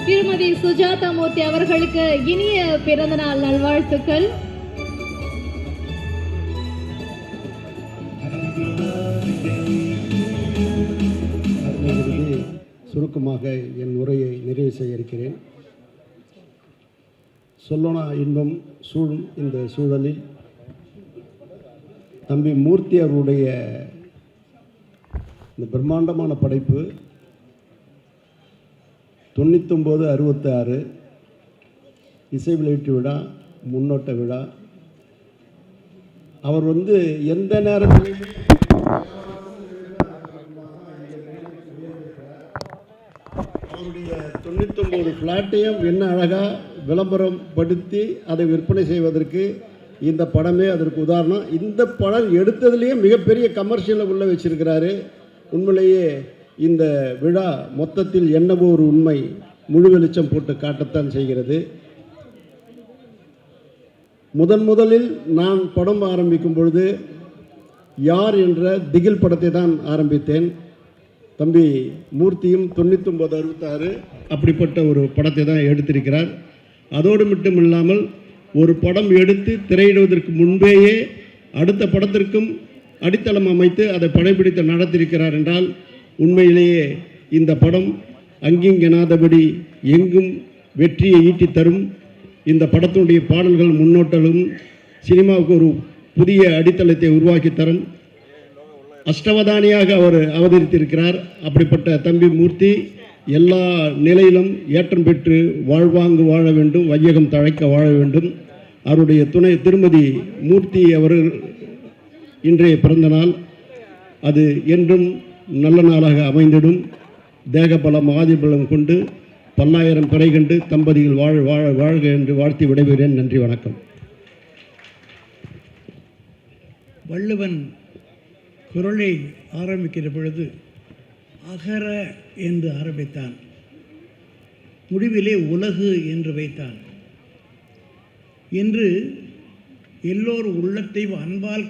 திருமதி சுஜாதா மூர்த்தி அவர்களுக்கு இனிய பிறந்தநாள் நல்வாழ்த்துக்கள். சுருக்கமாக என் உரையை நிறைவு செய்ய இருக்கிறேன். சொல்லோனா இன்பம் சூழும் இந்த சூழலில் தம்பி மூர்த்தி அவருடைய இந்த பிரம்மாண்டமான படைப்பு 99-66 இசை வெளியீட்டு விழா, முன்னோட்ட விழா. அவர் எந்த நேரத்திலும் அவருடைய 99 ஃப்ளாட்டையும் என்ன அழகாக விளம்பரம் படுத்தி அதை விற்பனை செய்வதற்கு இந்த படமே அதற்கு உதாரணம். இந்த படம் எடுத்ததுலேயே மிகப்பெரிய கமர்ஷியலை உள்ள வச்சிருக்கிறாரு. உண்மையிலேயே இந்த விழா மொத்தத்தில் என்னவோ ஒரு உண்மை முழு வெளிச்சம் போட்டு காட்டத்தான் செய்கிறது. முதலில் நான் படம் ஆரம்பிக்கும் பொழுது யார் என்ற திகில் படத்தை தான் ஆரம்பித்தேன். தம்பி மூர்த்தியும் 99-66 அப்படிப்பட்ட ஒரு படத்தை தான் எடுத்திருக்கிறார். அதோடு மட்டும் இல்லாமல் ஒரு படம் எடுத்து திரையிடுவதற்கு முன்பேயே அடுத்த படத்திற்கும் அடித்தளம் அமைத்து அதை படைப்பிடித்து நடத்தியிருக்கிறார் என்றால் உண்மையிலேயே இந்த படம் அங்கிங்கெனாதபடி எங்கும் வெற்றியை ஈட்டி தரும். இந்த படத்தினுடைய பாடல்கள் முன்னோட்டலும் சினிமாவுக்கு ஒரு புதிய அடித்தளத்தை உருவாக்கி தரும். அஷ்டவதானியாக அவர் அவதரித்திருக்கிறார். அப்படிப்பட்ட தம்பி மூர்த்தி எல்லா நிலையிலும் ஏற்றம் பெற்று வாழ்வாங்கு வாழ வேண்டும், வையகம் தழைக்க வாழ வேண்டும். அவருடைய துணை திருமதி மூர்த்தி அவர்கள் இன்றைய பிறந்த நாள், அது என்றும் நல்ல நாளாக அமைந்திடும். தேகபலம் ஆதிபலம் கொண்டு பல்லாயிரம் பிறை கண்டு தம்பதிகள் வாழ வாழ வாழ்க என்று வாழ்த்தி விடைபெறுகிறேன். நன்றி, வணக்கம். வள்ளுவன் குறளை ஆரம்பிக்கிற பொழுது அகர என்று ஆரம்பித்தான், முடிவிலே உலகு என்று வைத்தான். இன்று எல்லோரும் உள்ளத்தையும் அன்பால்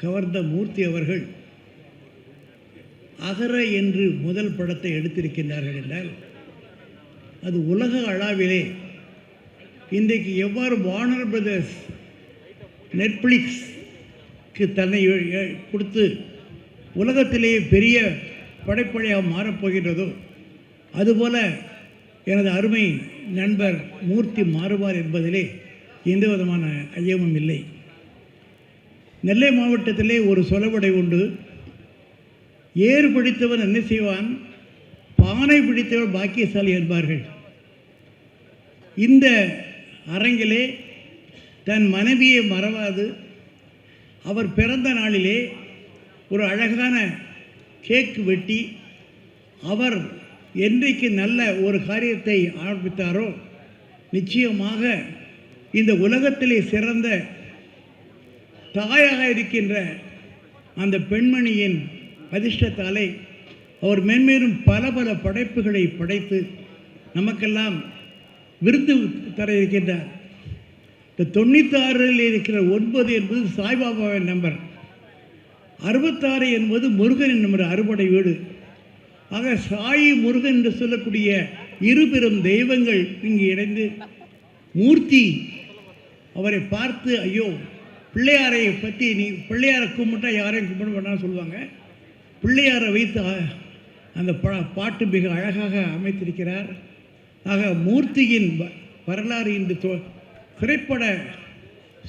கவர்ந்த மூர்த்தி அவர்கள் அகர என்று முதல் படத்தை எடுத்திருக்கின்றார்கள் என்றால் அது உலக அளவிலே இன்றைக்கு எவ்வாறு வார்னர் பிரதர்ஸ் நெட்ஃப்ளிக்ஸ்க்கு தன்னை கொடுத்து உலகத்திலேயே பெரிய படைப்படையாக மாறப்போகின்றதோ அதுபோல எனது அருமை நண்பர் மூர்த்தி மாறுவார் என்பதிலே எந்த விதமான ஐயமும் இல்லை. நெல்லை மாவட்டத்திலே ஒரு சொலவடை உண்டு. ஏறு பிடித்தவன் என்ன செய்வான், பானை பிடித்தவன் பாக்கியசாலி என்பார்கள். இந்த அரங்கிலே தன் மனைவியை மறவாது அவர் பிறந்த நாளிலே ஒரு அழகான கேக் வெட்டி அவர் என்றைக்கு நல்ல ஒரு காரியத்தை ஆரம்பித்தாரோ நிச்சயமாக இந்த உலகத்திலே சிறந்த தாயாக இருக்கின்ற அந்த பெண்மணியின் அதிர்ஷ்டத்தாலே அவர் மென்மேலும் பல பல படைப்புகளை படைத்து நமக்கெல்லாம் விருது தர இருக்கின்றார். இந்த 96 இருக்கிற 9 என்பது சாய்பாபாவின் நம்பர், 66 என்பது முருகனின் நம்பர், அறுபடை வீடு. ஆக சாயி முருகன் என்று சொல்லக்கூடிய இரு பெரும் தெய்வங்கள் இங்கு இணைந்து மூர்த்தி அவரை பார்த்து, ஐயோ பிள்ளையாரை பற்றி நீ பிள்ளையாரை கும்பிட்டா யாரையும் கும்பிட வேண்டாம்னு சொல்லுவாங்க. பிள்ளையாரை வைத்து அந்த பாட்டு மிக அழகாக அமைத்திருக்கிறார். ஆக மூர்த்தியின் வரலாறு இன்று திரைப்பட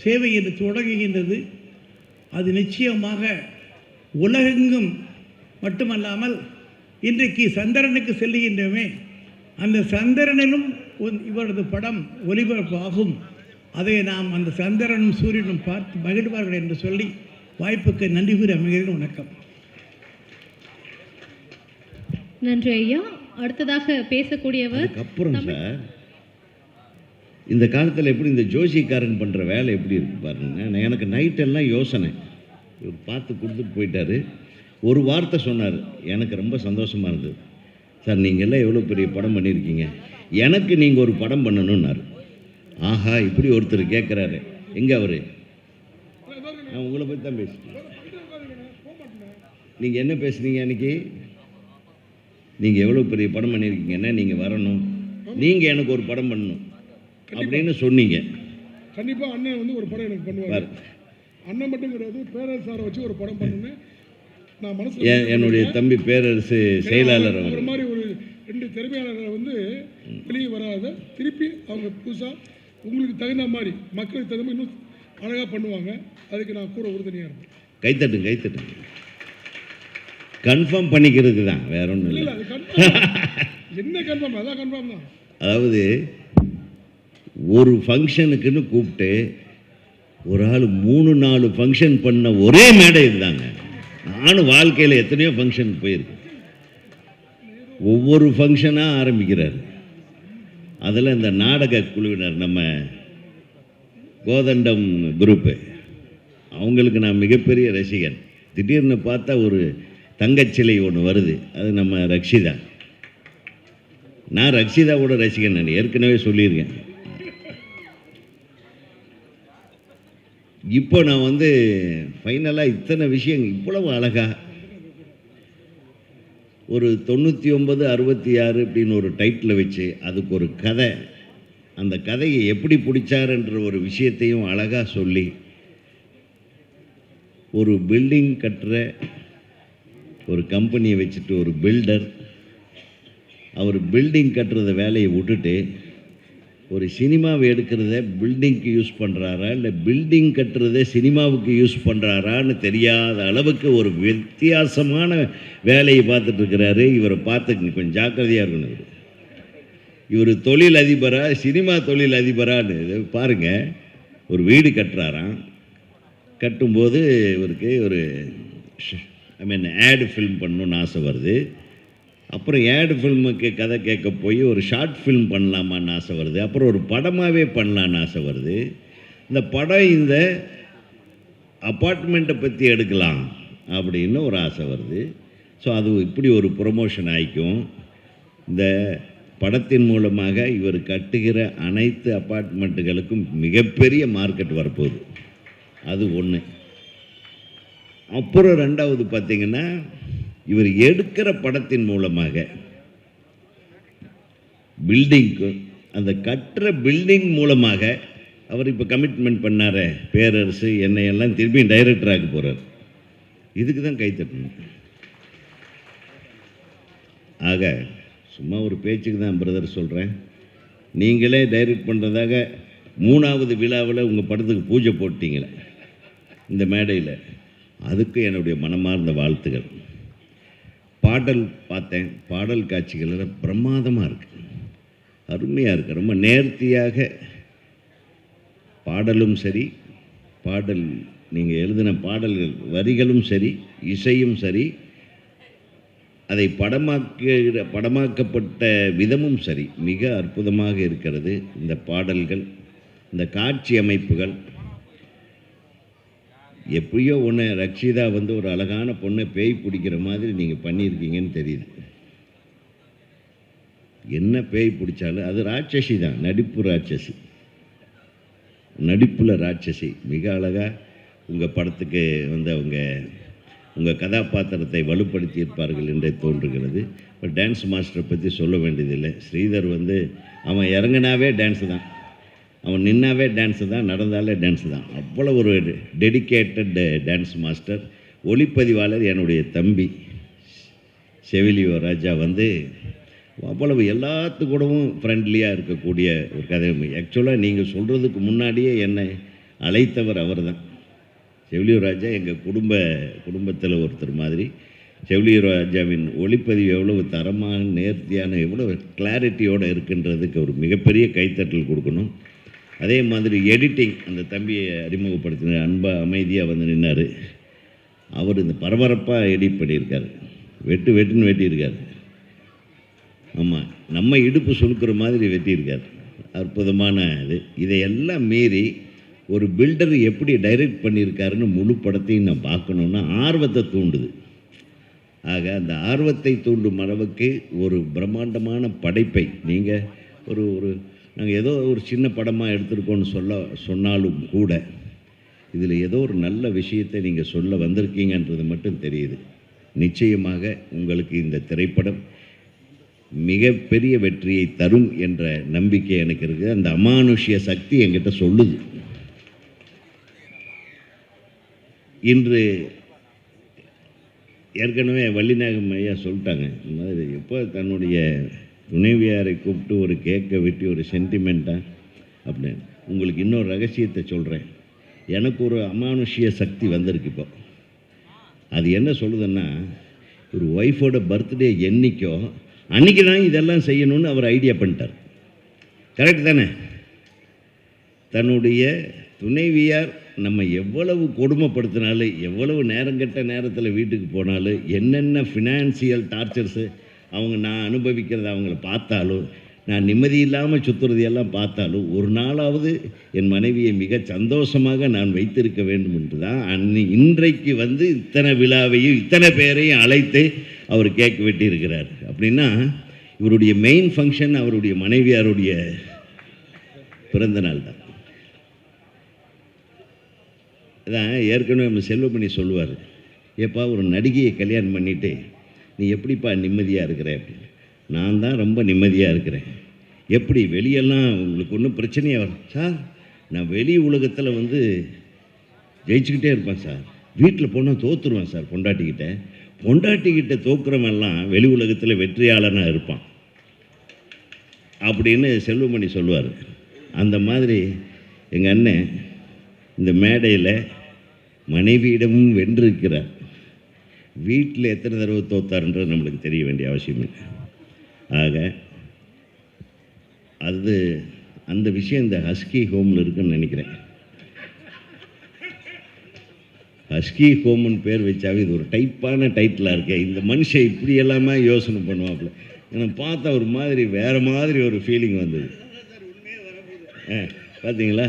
சேவை என்று தொடங்குகின்றது. அது நிச்சயமாக உலகெங்கும் மட்டுமல்லாமல் இன்றைக்கு சந்திரனுக்கு செல்லுகின்றமே, அந்த சந்திரனிலும் இவரது படம் ஒளிபரப்பாகும். அதை நாம் அந்த சந்திரனும் சூரியனும் பார்த்து மகிழ்வார்கள் என்று சொல்லி வாய்ப்புக்கு நன்றி கூறி அமைகிறேன். வணக்கம். நன்றி ஐயா. அடுத்ததாக பேசக்கூடியவர் அப்புறம் சார், இந்த காலத்தில் எப்படி இந்த ஜோசிக்காரன் பண்ணுற வேலை எப்படி இருக்கு பாருங்க. எனக்கு நைட்டெல்லாம் யோசனை. இவர் பார்த்து கொடுத்துட்டு போயிட்டாரு. ஒரு வார்த்தை சொன்னார், எனக்கு ரொம்ப சந்தோஷமாக இருந்தது. சார் நீங்கள்லாம் எவ்வளோ பெரிய படம் பண்ணியிருக்கீங்க, எனக்கு நீங்கள் ஒரு படம் பண்ணணுன்னாரு. ஆஹா, இப்படி ஒருத்தர் கேட்குறாரு. எங்கே அவர்? நான் உங்களை பற்றி தான் பேசிட்டேன். நீங்கள் என்ன பேசுனீங்க அன்றைக்கி? நீங்கள் எவ்வளோ பெரிய படம் பண்ணியிருக்கீங்கன்னா நீங்கள் வரணும், நீங்கள் எனக்கு ஒரு படம் பண்ணணும் அப்படின்னு சொன்னீங்க. கண்டிப்பாக அண்ணன் வந்து ஒரு படம் எனக்கு பண்ணுவார். அண்ணன் மட்டும் கிடையாது, பேரரசாரை வச்சு ஒரு படம் பண்ணுன்னு நான் மனசில் என்னுடைய தம்பி பேரரசு செயலாளர் அவர் மாதிரி ஒரு 2 திறமையாளர்களை வந்து வெளியே வராத திருப்பி அவங்க புதுசாக உங்களுக்கு தகுந்த மாதிரி மக்களுக்கு தகுந்த மாதிரி இன்னும் அழகாக பண்ணுவாங்க. அதுக்கு நான் கூட உறுதுணையாக இருப்பேன். கைத்தட்டுங்க. கன்ஃபார்ம் பண்ணிக்கிறது தான், வேற ஒன்றும் இல்லை. அது கன்ஃபார்ம் என்ன கன்ஃபார்ம், அதான் கன்ஃபார்ம் தான். அதாவது ஒரு ஃபங்க்ஷனுக்குன்னு கூப்பிட்டு ஒரு ஆள் 3-4 ஃபங்க்ஷன் பண்ண ஒரே மேடை இருந்தாங்க. நானும் வாழ்க்கையில் எத்தனையோ ஃபங்க்ஷன் போயிருக்கேன். ஒவ்வொரு ஃபங்க்ஷனாக ஆரம்பிக்கிறார். அதில் இந்த நாடக குழுவினர் நம்ம கோதண்டம் குரூப்பு, அவங்களுக்கு நான் மிகப்பெரிய ரசிகன். திடீர்னு பார்த்தா ஒரு தங்கச்சிலை ஒன்று வருது, அது நம்ம ரக்ஷிதா. நான் ரக்ஷிதாவோட ரசிகன், நான் ஏற்கனவே சொல்லியிருக்கேன். இப்போ நான் வந்து ஃபைனலாக இத்தனை விஷயம் இவ்வளவு அழகாக ஒரு 99-66 அப்படின்னு ஒரு டைட்டில் வச்சு அதுக்கு ஒரு கதை, அந்த கதையை எப்படி பிடிச்சாருன்ற ஒரு விஷயத்தையும் அழகாக சொல்லி ஒரு பில்டிங் கட்டுற ஒரு கம்பெனியை வச்சுட்டு ஒரு பில்டர் அவர் பில்டிங் கட்டுறத வேலையை விட்டுட்டு ஒரு சினிமாவை எடுக்கிறத பில்டிங்க்கு யூஸ் பண்ணுறாரா இல்லை பில்டிங் கட்டுறத சினிமாவுக்கு யூஸ் பண்ணுறாரான்னு தெரியாத அளவுக்கு ஒரு வித்தியாசமான வேலையை பார்த்துட்ருக்கிறாரு. இவரை பார்த்து கொஞ்சம் ஜாக்கிரதையாக இருக்கணும். இவர் தொழில் அதிபரா சினிமா தொழில் அதிபரான்னு பாருங்கள். ஒரு வீடு கட்டுறாராம். கட்டும்போது இவருக்கு ஒரு ஆடு ஃபில்ம் பண்ணணுன்னு ஆசை வருது. அப்புறம் ஆடு ஃபில்முக்கு கதை கேட்க போய் ஒரு ஷார்ட் ஃபில்ம் பண்ணலாமான்னு ஆசை வருது. அப்புறம் ஒரு படமாகவே பண்ணலான்னு ஆசை வருது. இந்த படம் இந்த அப்பார்ட்மெண்ட்டை பற்றி எடுக்கலாம் அப்படின்னு ஒரு ஆசை வருது. ஸோ அது இப்படி ஒரு ப்ரொமோஷன் ஆகிக்கும். இந்த படத்தின் மூலமாக இவர் கட்டுகிற அனைத்து அப்பார்ட்மெண்ட்டுகளுக்கும் மிகப்பெரிய மார்க்கெட் வரப்போகுது. அது ஒன்று. அப்புறம் ரெண்டாவது பார்த்திங்கன்னா, இவர் எடுக்கிற படத்தின் மூலமாக பில்டிங்க்கு அந்த கட்டுற பில்டிங் மூலமாக அவர் இப்போ கமிட்மெண்ட் பண்ணார். பேரரசு என்னையெல்லாம் திரும்பி டைரக்டராக போகிறார். இதுக்கு தான் கைத்தட்டணும். ஆக சும்மா ஒரு பேச்சுக்கு தான் பிரதர் சொல்கிறேன். நீங்களே டைரக்ட் பண்ணுறதாக 3வது விழாவில் உங்கள் படத்துக்கு பூஜை போட்டிங்களே இந்த மேடையில், அதுக்கு என்னுடைய மனமார்ந்த வாழ்த்துக்கள். பாடல் பார்த்தேன், பாடல் காட்சிகள் பிரமாதமாக இருக்குது, அருமையாக இருக்குது. ரொம்ப நேர்த்தியாக பாடலும் சரி, பாடல் நீங்கள் எழுதின பாடல்கள் வரிகளும் சரி, இசையும் சரி, அதை படமாக்கப்பட்ட விதமும் சரி, மிக அற்புதமாக இருக்கிறது. இந்த பாடல்கள், இந்த காட்சி அமைப்புகள், எப்படியோ ஒன்று ரக்ஷிதா வந்து ஒரு அழகான பொண்ணை பேய் பிடிக்கிற மாதிரி நீங்கள் பண்ணியிருக்கீங்கன்னு தெரியுது. என்ன பேய் பிடிச்சாலும் அது ராட்சசி தான், நடிப்பு ராட்சசி, நடிப்பில் ராட்சசி. மிக அழகாக உங்கள் படத்துக்கு வந்து அவங்க உங்கள் கதாபாத்திரத்தை வலுப்படுத்தியிருப்பார்கள் என்றே தோன்றுகிறது. இப்போ டான்ஸ் மாஸ்டரை பற்றி சொல்ல வேண்டியதில்லை. ஸ்ரீதர் வந்து அவன் இறங்கினாவே டான்ஸு தான், அவன் நின்னாவே டான்ஸு தான், நடந்தாலே டான்ஸு தான். அவ்வளோ ஒரு டெடிக்கேட்டட் டான்ஸ் மாஸ்டர். ஒளிப்பதிவாளர் என்னுடைய தம்பி செவிலியோ ராஜா வந்து அவ்வளவு எல்லாத்துக்கூடவும் ஃப்ரெண்ட்லியாக இருக்கக்கூடிய ஒரு கதை. ஆக்சுவலாக நீங்கள் சொல்கிறதுக்கு முன்னாடியே என்னை அழைத்தவர் அவர் தான். செவிலியோ ராஜா எங்கள் குடும்பத்தில் ஒருத்தர் மாதிரி. செவிலியோ ராஜாவின் ஒளிப்பதிவு எவ்வளவு தரமான, நேர்த்தியான, எவ்வளோ கிளாரிட்டியோடு இருக்குன்றதுக்கு ஒரு மிகப்பெரிய கைத்தட்டல் கொடுக்கணும். அதே மாதிரி எடிட்டிங், அந்த தம்பியை அறிமுகப்படுத்தின அன்பாக அமைதியாக வந்து நின்னார். அவர் இந்த பரபரப்பாக எடிட் பண்ணியிருக்காரு, வெட்டுன்னு வெட்டியிருக்காரு. ஆமாம், நம்ம இடுப்பு சுருக்கிற மாதிரி வெட்டியிருக்கார். அற்புதமான இது. இதையெல்லாம் மீறி ஒரு பில்டர் எப்படி டைரக்ட் பண்ணியிருக்காருன்னு முழு படத்தையும் நான் பார்க்கணுன்னா ஆர்வத்தை தூண்டுது. ஆக அந்த ஆர்வத்தை தூண்டும் அளவுக்கு ஒரு பிரம்மாண்டமான படைப்பை நீங்கள் ஒரு நாங்கள் ஏதோ ஒரு சின்ன படமாக எடுத்திருக்கோன்னு சொன்னாலும் கூட இதில் ஏதோ ஒரு நல்ல விஷயத்தை நீங்கள் சொல்ல வந்திருக்கீங்கன்றது மட்டும் தெரியுது. நிச்சயமாக உங்களுக்கு இந்த திரைப்படம் மிகப்பெரிய வெற்றியை தரும் என்ற நம்பிக்கை எனக்கு இருக்குது. அந்த அமானுஷ்ய சக்தி என்கிட்ட சொல்லுது. இன்று ஏற்கனவே வள்ளிநாயகம் ஐயா சொல்லிட்டாங்க, இந்த மாதிரி எப்போ தன்னுடைய துணைவியாரை கூப்பிட்டு ஒரு கேக்கை வெட்டி ஒரு சென்டிமெண்ட்டாக அப்படின்னு. உங்களுக்கு இன்னொரு ரகசியத்தை சொல்கிறேன். எனக்கு ஒரு அமானுஷ்ய சக்தி வந்திருக்கு இப்போ. அது என்ன சொல்லுதுன்னா, ஒரு ஒய்ஃபோட பர்த்டே என்னைக்கோ அன்றைக்கி தான் இதெல்லாம் செய்யணும்னு அவர் ஐடியா பண்ணிட்டார். கரெக்ட் தானே? தன்னுடைய துணைவியார் நம்ம எவ்வளவு கொடுமைப்படுத்தினாலும், எவ்வளவு நேரங்கட்ட நேரத்தில் வீட்டுக்கு போனாலும், என்னென்ன ஃபினான்சியல் டார்ச்சர்ஸு நான் அனுபவிக்கிறத அவங்கள பார்த்தாலும், நான் நிம்மதி இல்லாமல் சுற்றுறதையெல்லாம் பார்த்தாலும், ஒரு நாளாவது என் மனைவியை மிக சந்தோஷமாக நான் வைத்திருக்க வேண்டும் என்று தான் இன்றைக்கு இத்தனை விழாவையும் இத்தனை பேரையும் அழைத்து அவர் கேக் வெட்டியிருக்கிறார். அப்படின்னா இவருடைய மெயின் ஃபங்க்ஷன் அவருடைய மனைவியாருடைய பிறந்த நாள் தான். அதான் ஏற்கனவே நம்ம செல்வமணி சொல்லுவார், ஏப்பா ஒரு நடிகையை கல்யாணம் பண்ணிவிட்டு நீ எப்படிப்பா நிம்மதியாக இருக்கிற அப்படின்னு. நான் தான் ரொம்ப நிம்மதியாக இருக்கிறேன். எப்படி வெளியெல்லாம் உங்களுக்கு ஒன்றும் பிரச்சனையாக வரும் சார்? நான் வெளி உலகத்தில் ஜெயிச்சுக்கிட்டே இருப்பேன் சார். வீட்டில் போனால் தோற்றுருவேன் சார் பொண்டாட்டிக்கிட்ட தோக்குறவெல்லாம் வெளி உலகத்தில் வெற்றியாளனாக இருப்பான் அப்படின்னு செல்வமணி சொல்லுவார். அந்த மாதிரி எங்கள் அண்ணன் இந்த மேடையில் மனைவியிடமும் வென்றிருக்கிறார். வீட்டில் எத்தனை தடவை தோத்தாருன்றது நம்மளுக்கு தெரிய வேண்டிய அவசியம் இல்லை. ஆக அந்த விஷயம் இந்த ஹஸ்கி ஹோமில் இருக்குன்னு நினைக்கிறேன். ஹஸ்கி ஹோம்னு பேர் வச்சாவே இது ஒரு டைப்பான டைட்டிலாக இருக்கே. இந்த மனுஷன் இப்படி எல்லாமே யோசனை பண்ணுவாப்புல. எனக்கு பார்த்தா ஒரு மாதிரி வேறு மாதிரி ஒரு ஃபீலிங் வந்தது. பார்த்தீங்களா?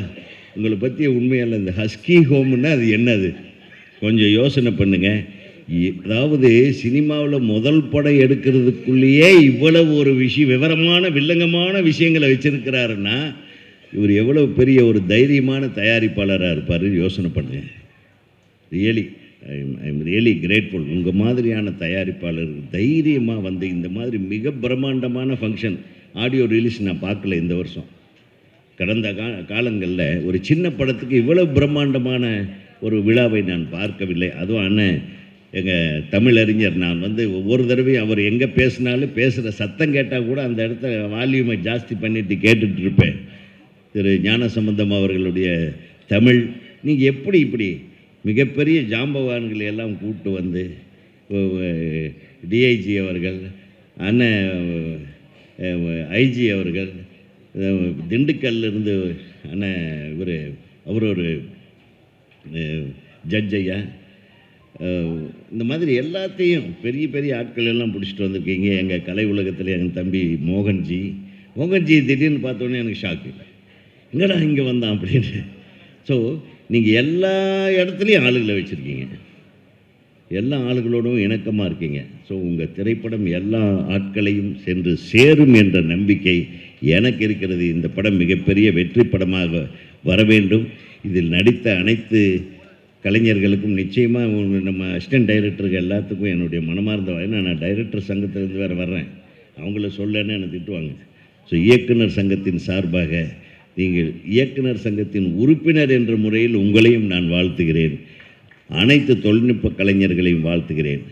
உங்களை பற்றிய உண்மையல்ல. இந்த ஹஸ்கி ஹோம்னா அது என்னது கொஞ்சம் யோசனை பண்ணுங்கள். அதாவது சினிமாவில் முதல் படம் எடுக்கிறதுக்குள்ளேயே இவ்வளவு ஒரு விவரமான வில்லங்கமான விஷயங்களை வச்சுருக்கிறாருன்னா இவர் எவ்வளவு பெரிய ஒரு தைரியமான தயாரிப்பாளராக இருப்பார் யோசனை பண்ணுங்கள். I'm really grateful. உங்கள் மாதிரியான தயாரிப்பாளர் தைரியமாக இந்த மாதிரி மிக பிரம்மாண்டமான ஃபங்க்ஷன் ஆடியோ ரிலீஸ் நான் பார்க்கல இந்த வருஷம். கடந்த காலங்களில் ஒரு சின்ன படத்துக்கு இவ்வளவு பிரம்மாண்டமான ஒரு விழாவை நான் பார்க்கவில்லை. அதுவும் அண்ணன் எங்கள் தமிழறிஞர், நான் ஒவ்வொரு தடவையும் அவர் எங்கே பேசினாலும் பேசுகிற சத்தம் கேட்டால் கூட அந்த இடத்த வால்யூமை ஜாஸ்தி பண்ணிட்டு கேட்டுட்ருப்பேன். திரு ஞானசம்பந்தம் அவர்களுடைய தமிழ். நீங்கள் எப்படி இப்படி மிகப்பெரிய ஜாம்பவான்களை எல்லாம் கூப்பிட்டு டிஐஜி அவர்கள், அண்ணன் ஐஜி அவர்கள், திண்டுக்கல்லிருந்து அண்ணன் அவர் ஒரு ஜட்ஜ் ஐயா, இந்த மாதிரி எல்லாத்தையும் பெரிய பெரிய ஆட்கள் எல்லாம் பிடிச்சிட்டு வந்திருக்கீங்க. எங்கள் கலை உலகத்தில் எங்கள் தம்பி மோகன்ஜி திடீர்னு பார்த்தோன்னே எனக்கு ஷாக்கு, எங்கடா இங்கே வந்தான் அப்படின்னு. ஸோ நீங்கள் எல்லா இடத்துலையும் ஆளுகளை வச்சுருக்கீங்க, எல்லா ஆளுகளோடும் இணக்கமாக இருக்கீங்க. ஸோ உங்கள் திரைப்படம் எல்லா ஆட்களையும் சென்று சேரும் என்ற நம்பிக்கை எனக்கு இருக்கிறது. இந்த படம் மிகப்பெரிய வெற்றி படமாக வர வேண்டும். இதில் நடித்த அனைத்து கலைஞர்களுக்கும் நிச்சயமாக நம்ம அசிஸ்டன்ட் டைரக்டருக்கு எல்லாத்துக்கும் என்னுடைய மனமார்ந்த, ஏன்னா நான் டைரக்டர் சங்கத்திலேருந்து வேறு வர்றேன், அவங்கள சொல்லன்னு என்னை திட்டுவாங்க. ஸோ இயக்குனர் சங்கத்தின் சார்பாக நீங்கள் இயக்குனர் சங்கத்தின் உறுப்பினர் என்ற முறையில் உங்களையும் நான் வாழ்த்துகிறேன். அனைத்து தொழில்நுட்ப கலைஞர்களையும் வாழ்த்துகிறேன்.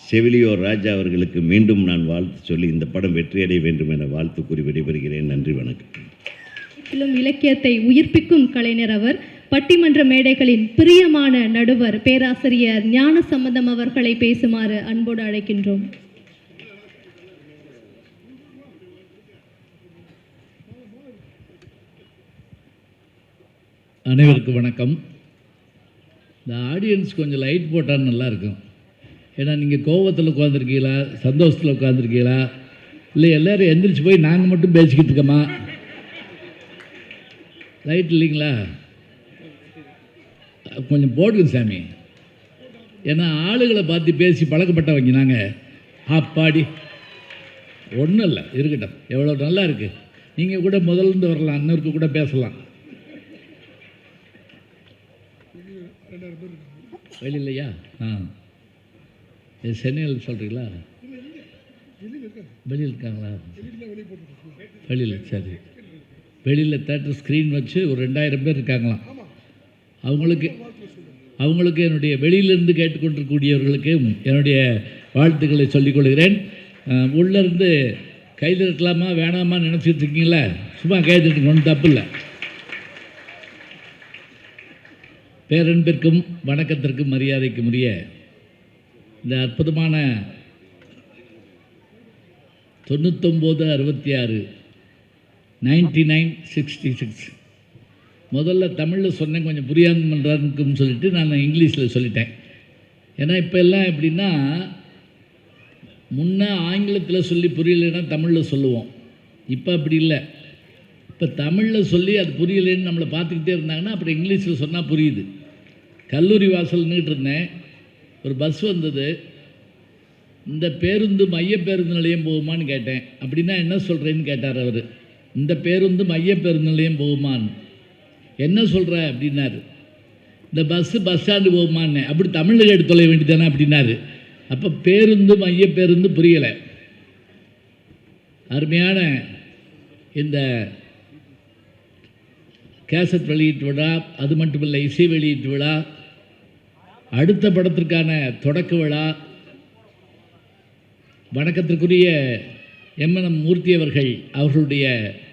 செவிலியோ ராஜா அவர்களுக்கு மீண்டும் நான் வாழ்த்து சொல்லி இந்த படம் வெற்றியடைய வேண்டும் என வாழ்த்து கூறி விடைபெறுகிறேன். நன்றி, வணக்கம். இலக்கியத்தை உயிர்ப்பிக்கும் கலைஞர் அவர். பட்டிமன்ற மேடைகளின் பிரியமான நடுவர் பேராசிரியர் ஞானசம்பந்தம் அவர்களை பேசுமாறு அன்போடு அழைக்கின்றோம். அனைவருக்கும் வணக்கம். இந்த ஆடியன்ஸ் கொஞ்சம் லைட் போட்டால் நல்லாயிருக்கும். ஏன்னா நீங்கள் கோபத்தில் உட்காந்துருக்கீங்களா, சந்தோஷத்தில் உட்காந்துருக்கீங்களா, இல்லை எல்லோரும் எந்திரிச்சு போய் நாங்கள் மட்டும் பேசிக்கிட்டு இருக்கோமா? லைட் இல்லைங்களா? கொஞ்சம் போடுங்க சாமி. ஏன்னா ஆளுகளை பார்த்து பேசி பழக்கப்பட்டவங்க நாங்கள். அப்பாடி ஒன்றும் இல்லை, இருக்கட்டும். எவ்வளோ நல்லா இருக்குது. நீங்கள் கூட முதல்ல வரலாம், இன்னொருக்கு கூட பேசலாம். வெளி இல்லையா? சென்னையில் சொல்கிறீங்களா? வெளியில் இருக்காங்களா? வெளியில், சரி. வெளியில் தேட்டர் ஸ்க்ரீன் வச்சு ஒரு 2000 பேர் இருக்காங்களாம். அவங்களுக்கு என்னுடைய வெளியிலிருந்து கேட்டுக்கொண்டிருக்கக்கூடியவர்களுக்கு என்னுடைய வாழ்த்துக்களை சொல்லிக்கொள்கிறேன். உள்ளேருந்து கைதட்டலாமா வேணாமா நினச்சிட்டு இருக்கீங்களா? சும்மா கைதட்டுங்க, ஒன்றும் தப்பு இல்லை. பேரன்பிற்கும் வணக்கத்திற்கும் மரியாதைக்கும் உரிய இந்த அற்புதமான 9966 9966 முதல்ல தமிழில் சொன்னேன், கொஞ்சம் புரியாமல் பண்ணுறாருக்குன்னு சொல்லிட்டு நான் இங்கிலீஷில் சொல்லிட்டேன். ஏன்னா இப்போ எல்லாம் எப்படின்னா, முன்னே ஆங்கிலத்தில் சொல்லி புரியலைன்னா தமிழில் சொல்லுவோம். இப்போ அப்படி இல்லை. இப்போ தமிழில் சொல்லி அது புரியலைன்னு நம்மளை பார்த்துக்கிட்டே இருந்தாங்கன்னா அப்புறம் இங்கிலீஷில் சொன்னால் புரியுது. கல்லூரி வாசல்னுக்கிட்டு இருந்தேன், ஒரு பஸ் வந்தது. இந்த பேருந்து மைய பேருந்து நிலையம் போகுமான்னு கேட்டேன். அப்படின்னா என்ன சொல்கிறேன்னு கேட்டார் அவர். இந்த பேருந்து மைய பேருந்து நிலையம் போகுமான்னு. என்ன சொல்கிற அப்படின்னாரு. இந்த பஸ்ஸு பஸ் ஸ்டாண்டு போகுமான்னு. அப்படி தமிழில் எடுத்து தொலைய வேண்டியதானே அப்படின்னாரு. அப்போ பேருந்து மைய பேருந்து புரியலை. அருமையான இந்த கேசட் வெளியீட்டு விழா, அது மட்டுமில்லை இசை வெளியீட்டு விழா, அடுத்த படத்திற்கான தொடக்க விழா, வணக்கத்திற்குரிய எம்என்எம் மூர்த்தி அவர்களுடைய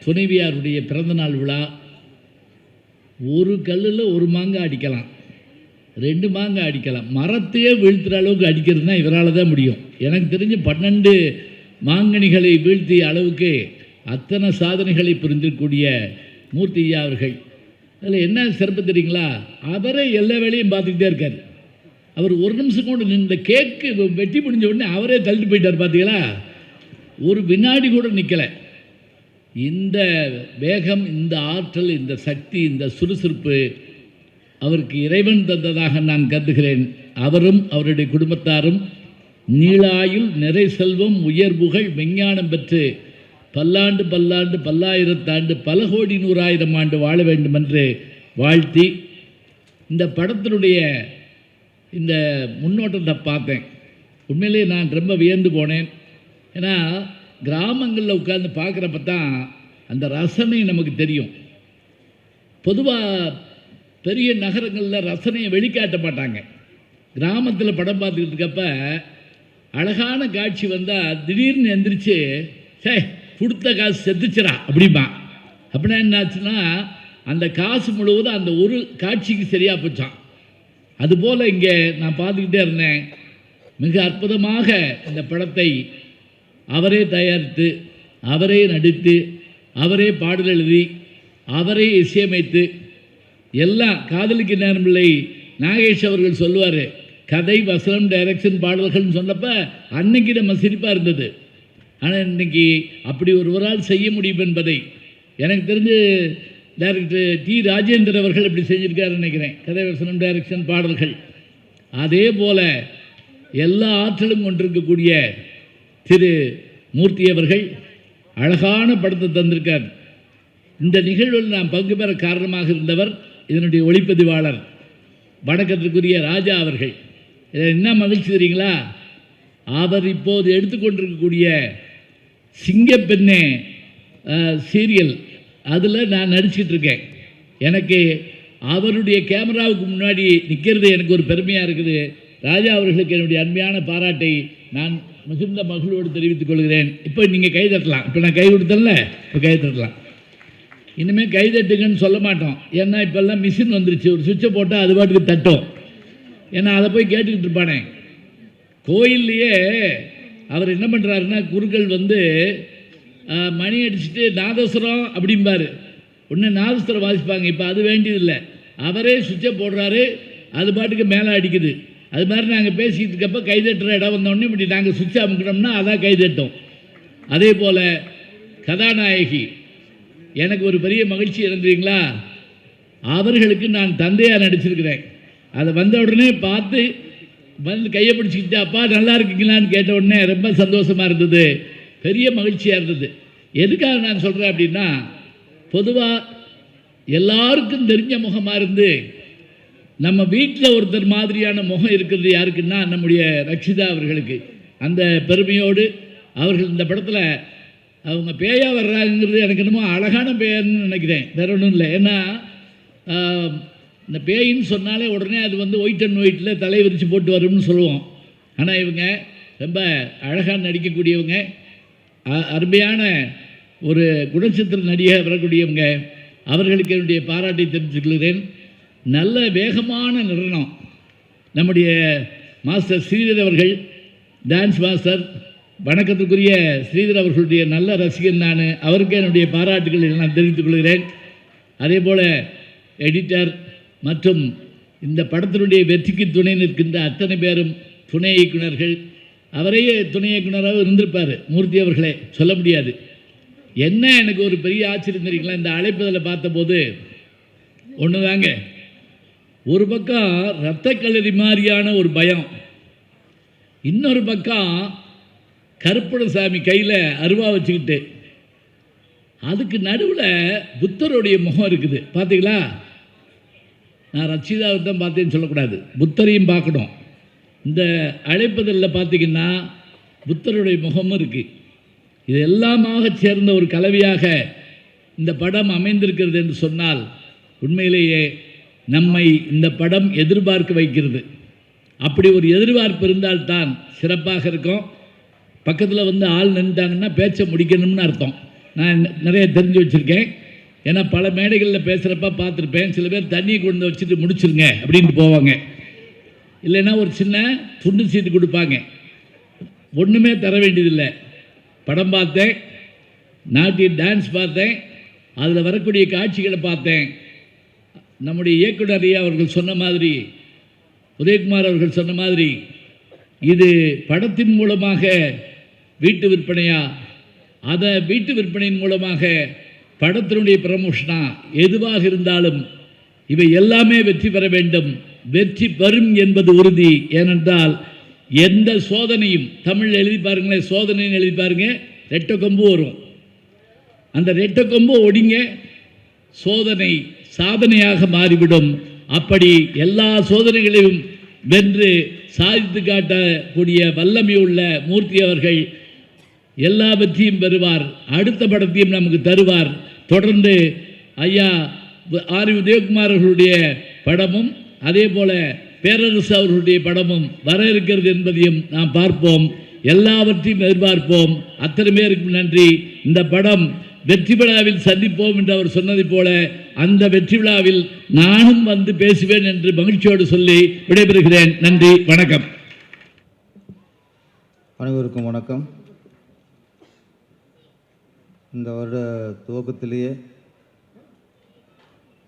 துணைவியாருடைய பிறந்தநாள் விழா. ஒரு கல்லில் ஒரு மாங்காய் அடிக்கலாம், 2 மாங்காய் அடிக்கலாம். மரத்தையே வீழ்த்துகிற அளவுக்கு அடிக்கிறதுனா இவரால் தான் முடியும். எனக்கு தெரிஞ்சு 12 மாங்கனிகளை வீழ்த்திய அளவுக்கு அத்தனை சாதனைகளை புரிந்திருக்கக்கூடிய மூர்த்தி ஐயா அவர்கள். அதில் என்ன சிறப்பு தெரியுங்களா? அவரே எல்லா வேலையும் பார்த்துக்கிட்டே இருக்கார். அவர் ஒரு நிமிஷம் கூட இந்த கேக்கு வெட்டி முடிஞ்ச உடனே அவரே தள்ளிட்டு போயிட்டார். பார்த்தீங்களா? ஒரு வினாடி கூட நிற்கலை. இந்த வேகம், இந்த ஆற்றல், இந்த சக்தி, இந்த சுறுசுறுப்பு அவருக்கு இறைவன் தந்ததாக நான் கருதுகிறேன். அவரும் அவருடைய குடும்பத்தாரும் நீளாயுள், நிறை செல்வம், உயர் புகழ், விஞ்ஞானம் பெற்று பல்லாண்டு பல்லாண்டு பல்லாயிரத்தாண்டு பல கோடி 100,000 ஆண்டு வாழ வேண்டும் என்று வாழ்த்தி, இந்த படத்தினுடைய இந்த முன்னோட்டத்தை பார்த்தேன். உண்மையிலேயே நான் ரொம்ப வியந்து போனேன். ஏன்னா கிராமங்களில் உட்கார்ந்து பார்க்குறப்ப தான் அந்த ரசனை நமக்கு தெரியும். பொதுவாக பெரிய நகரங்களில் ரசனையை வெளிக்காட்ட மாட்டாங்க. கிராமத்தில் படம் பார்த்துக்கிட்டு இருக்கப்ப அழகான காட்சி வந்தால் திடீர்னு எந்திரிச்சு சே கொடுத்த காசு செத்துச்சிடா அப்படிமா. அப்படின்னா என்னாச்சுன்னா அந்த காசு முழுவதும் அந்த ஒரு காட்சிக்கு சரியாக போச்சான். அதுபோல் இங்கே நான் பார்த்துக்கிட்டே இருந்தேன். மிக அற்புதமாக இந்த படத்தை அவரே தயாரித்து, அவரே நடித்து, அவரே பாடல் எழுதி, அவரே இசையமைத்து, எல்லாம் காதலிக்கு நேரமில்லை நாகேஷ் அவர்கள் சொல்லுவார், கதை வசனம் டைரக்ஷன் பாடல்கள்னு சொன்னப்போ அன்னைக்கு நம்ம சிரிப்பாக இருந்தது. ஆனால் இன்றைக்கி அப்படி ஒருவரால் செய்ய முடியும் என்பதை எனக்கு தெரிஞ்சு டைரக்டர் டி ராஜேந்தர் அவர்கள் இப்படி செஞ்சுருக்காருன்னு நினைக்கிறேன். கதை வசனம் டைரக்ஷன் பாடல்கள். அதே போல் எல்லா ஆற்றலும் கொண்டிருக்கக்கூடிய திரு மூர்த்தி அவர்கள் அழகான படத்தை தந்திருக்கார். இந்த நிகழ்வில் நான் பங்கு பெற காரணமாக இருந்தவர் இதனுடைய ஒளிப்பதிவாளர் வணக்கத்திற்குரிய ராஜா அவர்கள். இதில் என்ன மகிழ்ச்சி தெரியுங்களா? அவர் இப்போது எடுத்துக்கொண்டிருக்கக்கூடிய சிங்கப்பெண்ணே சீரியல், அதில் நான் நடிச்சிட்டு இருக்கேன். எனக்கு அவருடைய கேமராவுக்கு முன்னாடி நிற்கிறது எனக்கு ஒரு பெருமையாக இருக்குது. ராஜா அவர்களுக்கு என்னுடைய அன்மையான பாராட்டை நான் மிகுந்த மகிழ்வோடு தெரிவித்துக் கொள்கிறேன். இப்போ நீங்கள் கை தட்டலாம். இப்போ நான் கை கொடுத்தேன்ல, இப்போ கை தட்டலாம். இனிமேல் கை தட்டுங்கன்னு சொல்ல மாட்டோம். ஏன்னா இப்போல்லாம் மிஷின் வந்துருச்சு, ஒரு சுவிட்சை போட்டால் அது பாட்டுக்கு தட்டும். ஏன்னா அதை போய் கேட்டுக்கிட்டு இருப்பானே. கோயில்லையே அவர் என்ன பண்ணுறாருன்னா, குருக்கள் வந்து மணி அடிச்சுட்டு நாதஸ்வரம் அப்படிம்பார். ஒன்று நாதஸ்வரம் வாசிப்பாங்க. இப்போ அது வேண்டியதில்லை, அவரே சுவிட்சை போடுறாரு, அது பாட்டுக்கு மேலே அடிக்குது. அது மாதிரி நாங்கள் பேசிக்கிட்டு இருக்கப்போ கைதட்டுற இடம் வந்தோடனே இப்படி நாங்கள் சுவிட்சை அமுக்கணும்னா அதான் கைதட்டும். அதே போல் கதாநாயகி எனக்கு ஒரு பெரிய மகிழ்ச்சி இருந்தீங்களா, அவர்களுக்கு நான் தந்தையாக நடிச்சிருக்கிறேன். அதை வந்த உடனே பார்த்து வந்து கையை பிடிச்சிக்கிட்டு அப்பா நல்லா இருக்கீங்களான்னு கேட்ட உடனே ரொம்ப சந்தோஷமாக இருந்தது, பெரிய மகிழ்ச்சியாக இருந்தது. எதுக்காக நான் சொல்கிறேன் அப்படின்னா, பொதுவாக எல்லாருக்கும் தெரிஞ்ச முகமாக இருந்து நம்ம வீட்டில் ஒருத்தர் மாதிரியான முகம் இருக்கிறது யாருக்குன்னா நம்முடைய ரக்ஷிதா அவர்களுக்கு. அந்த பெருமையோடு அவர்கள் இந்த படத்தில் அவங்க பேயா வர்றாங்கிறது எனக்கு என்னமோ அழகான பேர்னு நினைக்கிறேன், வேற ஒன்றும் இல்லை. ஏன்னா இந்த பேயின்னு சொன்னாலே உடனே அது வந்து ஒயிட் அண்ட் ஒயிட்டில் தலை விரித்து போட்டு வரும்னு சொல்லுவோம். ஆனால் இவங்க ரொம்ப அழகாக நடிக்கக்கூடியவங்க, அருமையான ஒரு குணச்சித்திர நடிகை வரக்கூடியவங்க. அவர்களுக்கு என்னுடைய பாராட்டை தெரிவித்துக் கொள்கிறேன். நல்ல வேகமான நடனம் நம்முடைய மாஸ்டர் ஸ்ரீதர் அவர்கள், டான்ஸ் மாஸ்டர், வணக்கத்துக்குரிய ஸ்ரீதர் அவர்களுடைய நல்ல ரசிகன் நான். அவருக்கு என்னுடைய பாராட்டுகளை நான் தெரிவித்துக் கொள்கிறேன். அதே போல் எடிட்டர் மற்றும் இந்த படத்தினுடைய வெற்றிக்கு துணை நிற்கின்ற அத்தனை பேரும் துணை இயக்குநர்கள். அவரையே துணை இயக்குனராக இருந்திருப்பார் மூர்த்தி அவர்களே, சொல்ல முடியாது. என்ன எனக்கு ஒரு பெரிய ஆச்சரியம் தெரியுங்களா, இந்த அழைப்பதில் பார்த்தபோது ஒன்று தாங்க, ஒரு பக்கம் இரத்த களரி மாதிரியான ஒரு பயம், இன்னொரு பக்கம் கருப்பணசாமி கையில் அருவா வச்சுக்கிட்டு, அதுக்கு நடுவில் புத்தருடைய முகம் இருக்குது. பார்த்தீங்களா? நான் ரட்சிதாவை தான் பார்த்தேன்னு சொல்லக்கூடாது, புத்தரையும் பார்க்கணும். இந்த அழைப்பதில் பார்த்தீங்கன்னா புத்தருடைய முகமும் இருக்குது. இது எல்லாமாக சேர்ந்த ஒரு கலவையாக இந்த படம் அமைந்திருக்கிறது என்று சொன்னால் உண்மையிலேயே நம்மை இந்த படம் எதிர்பார்க்க வைக்கிறது. அப்படி ஒரு எதிர்பார்ப்பு இருந்தால்தான் சிறப்பாக இருக்கும். பக்கத்தில் வந்து ஆள் நின்றுட்டாங்கன்னா பேச்சை முடிக்கணும்னு அர்த்தம். நான் நிறைய தெரிஞ்சு வச்சுருக்கேன். ஏன்னா பல மேடைகளில் பேசுகிறப்ப பார்த்துருப்பேன். சில பேர் தண்ணியை கொண்டு வச்சுட்டு முடிச்சுருங்க அப்படின்ட்டு போவாங்க. இல்லைன்னா ஒரு சின்ன துண்டு சீட்டு கொடுப்பாங்க. ஒன்றுமே தர வேண்டியதில்லை. படம் பார்த்தேன், நாட்டிய டான்ஸ் பார்த்தேன், அதில் வரக்கூடிய காட்சிகளை பார்த்தேன். நம்முடைய இயக்குனர் அவர்கள் சொன்ன மாதிரி, உதயகுமார் அவர்கள் சொன்ன மாதிரி, இது படத்தின் மூலமாக வீட்டு விற்பனையா, அதை வீட்டு விற்பனையின் மூலமாக படத்தினுடைய ப்ரமோஷனா, எதுவாக இருந்தாலும் இவை எல்லாமே வெற்றி பெற வேண்டும். வெற்றி பெறும் என்பது உறுதி. ஏனென்றால் எந்த சோதனையும், தமிழ் எழுதி பாருங்களேன், சோதனைன்னு எழுதி பாருங்க, ரெட்டை கொம்பு வரும். அந்த ரெட்டை கொம்பு ஒடிங்க, சோதனை சாதனையாக மாறிவிடும். அப்படி எல்லா சோதனைகளையும் வென்று சாதித்து காட்டக்கூடிய வல்லமை உள்ள மூர்த்தி அவர்கள் எல்லா வெற்றியும் பெறுவார். அடுத்த படத்தையும் நமக்கு தருவார். தொடர்ந்து ஐயா ஆர் உதயகுமார் அவர்களுடைய படமும் அதே போல பேரரசு அவர்களுடைய படமும் வர இருக்கிறது என்பதையும் நாம் பார்ப்போம். எல்லாவற்றையும் எதிர்பார்ப்போம். அத்தனை பேருக்கும் நன்றி. இந்த படம் வெற்றி விழாவில் சந்திப்போம் என்று அவர் சொன்னதை போல அந்த வெற்றி விழாவில் நானும் வந்து பேசுவேன் என்று மகிழ்ச்சியோடு சொல்லி விடைபெறுகிறேன். நன்றி, வணக்கம். அனைவருக்கும் வணக்கம். இந்த வருட துவக்கத்திலேயே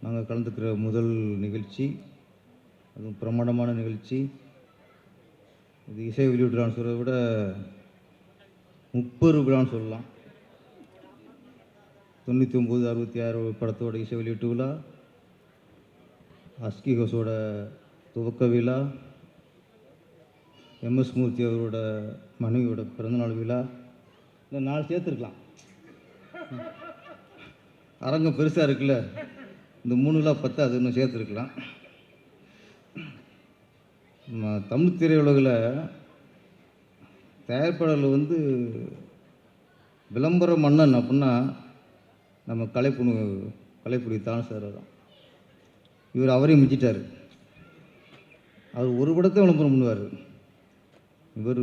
நாங்கள் கலந்துக்கிற முதல் நிகழ்ச்சி, அதுவும் பிரமாண்டமான நிகழ்ச்சி. இது இசை வெளியிடுறான்னு சொல்கிறத விட 30 விழான்னு சொல்லலாம். 99, 66 படத்தோட இசை வெளியீட்டு விழா, அஸ்கி ஹோஸோட துவக்க விழா, எம்எஸ் மூர்த்தி அவரோட மனைவியோட பிறந்தநாள் விழா, இந்த 4 சேர்த்துருக்கலாம். அரங்கம் பெருசாக இருக்குல்ல, இந்த 3 விழா 10 அது இன்னும் சேர்த்துருக்கலாம். தமிழ் திரையுலகில் தயாரிப்பாளர்கள் வந்து விளம்பர மன்னன் அப்படின்னா நம்ம கலைப்புடி தான் சார் தான். இவர் அவரையும் மிச்சிட்டார். அவர் ஒரு படத்தை விளம்பரம் பண்ணுவார். இவர்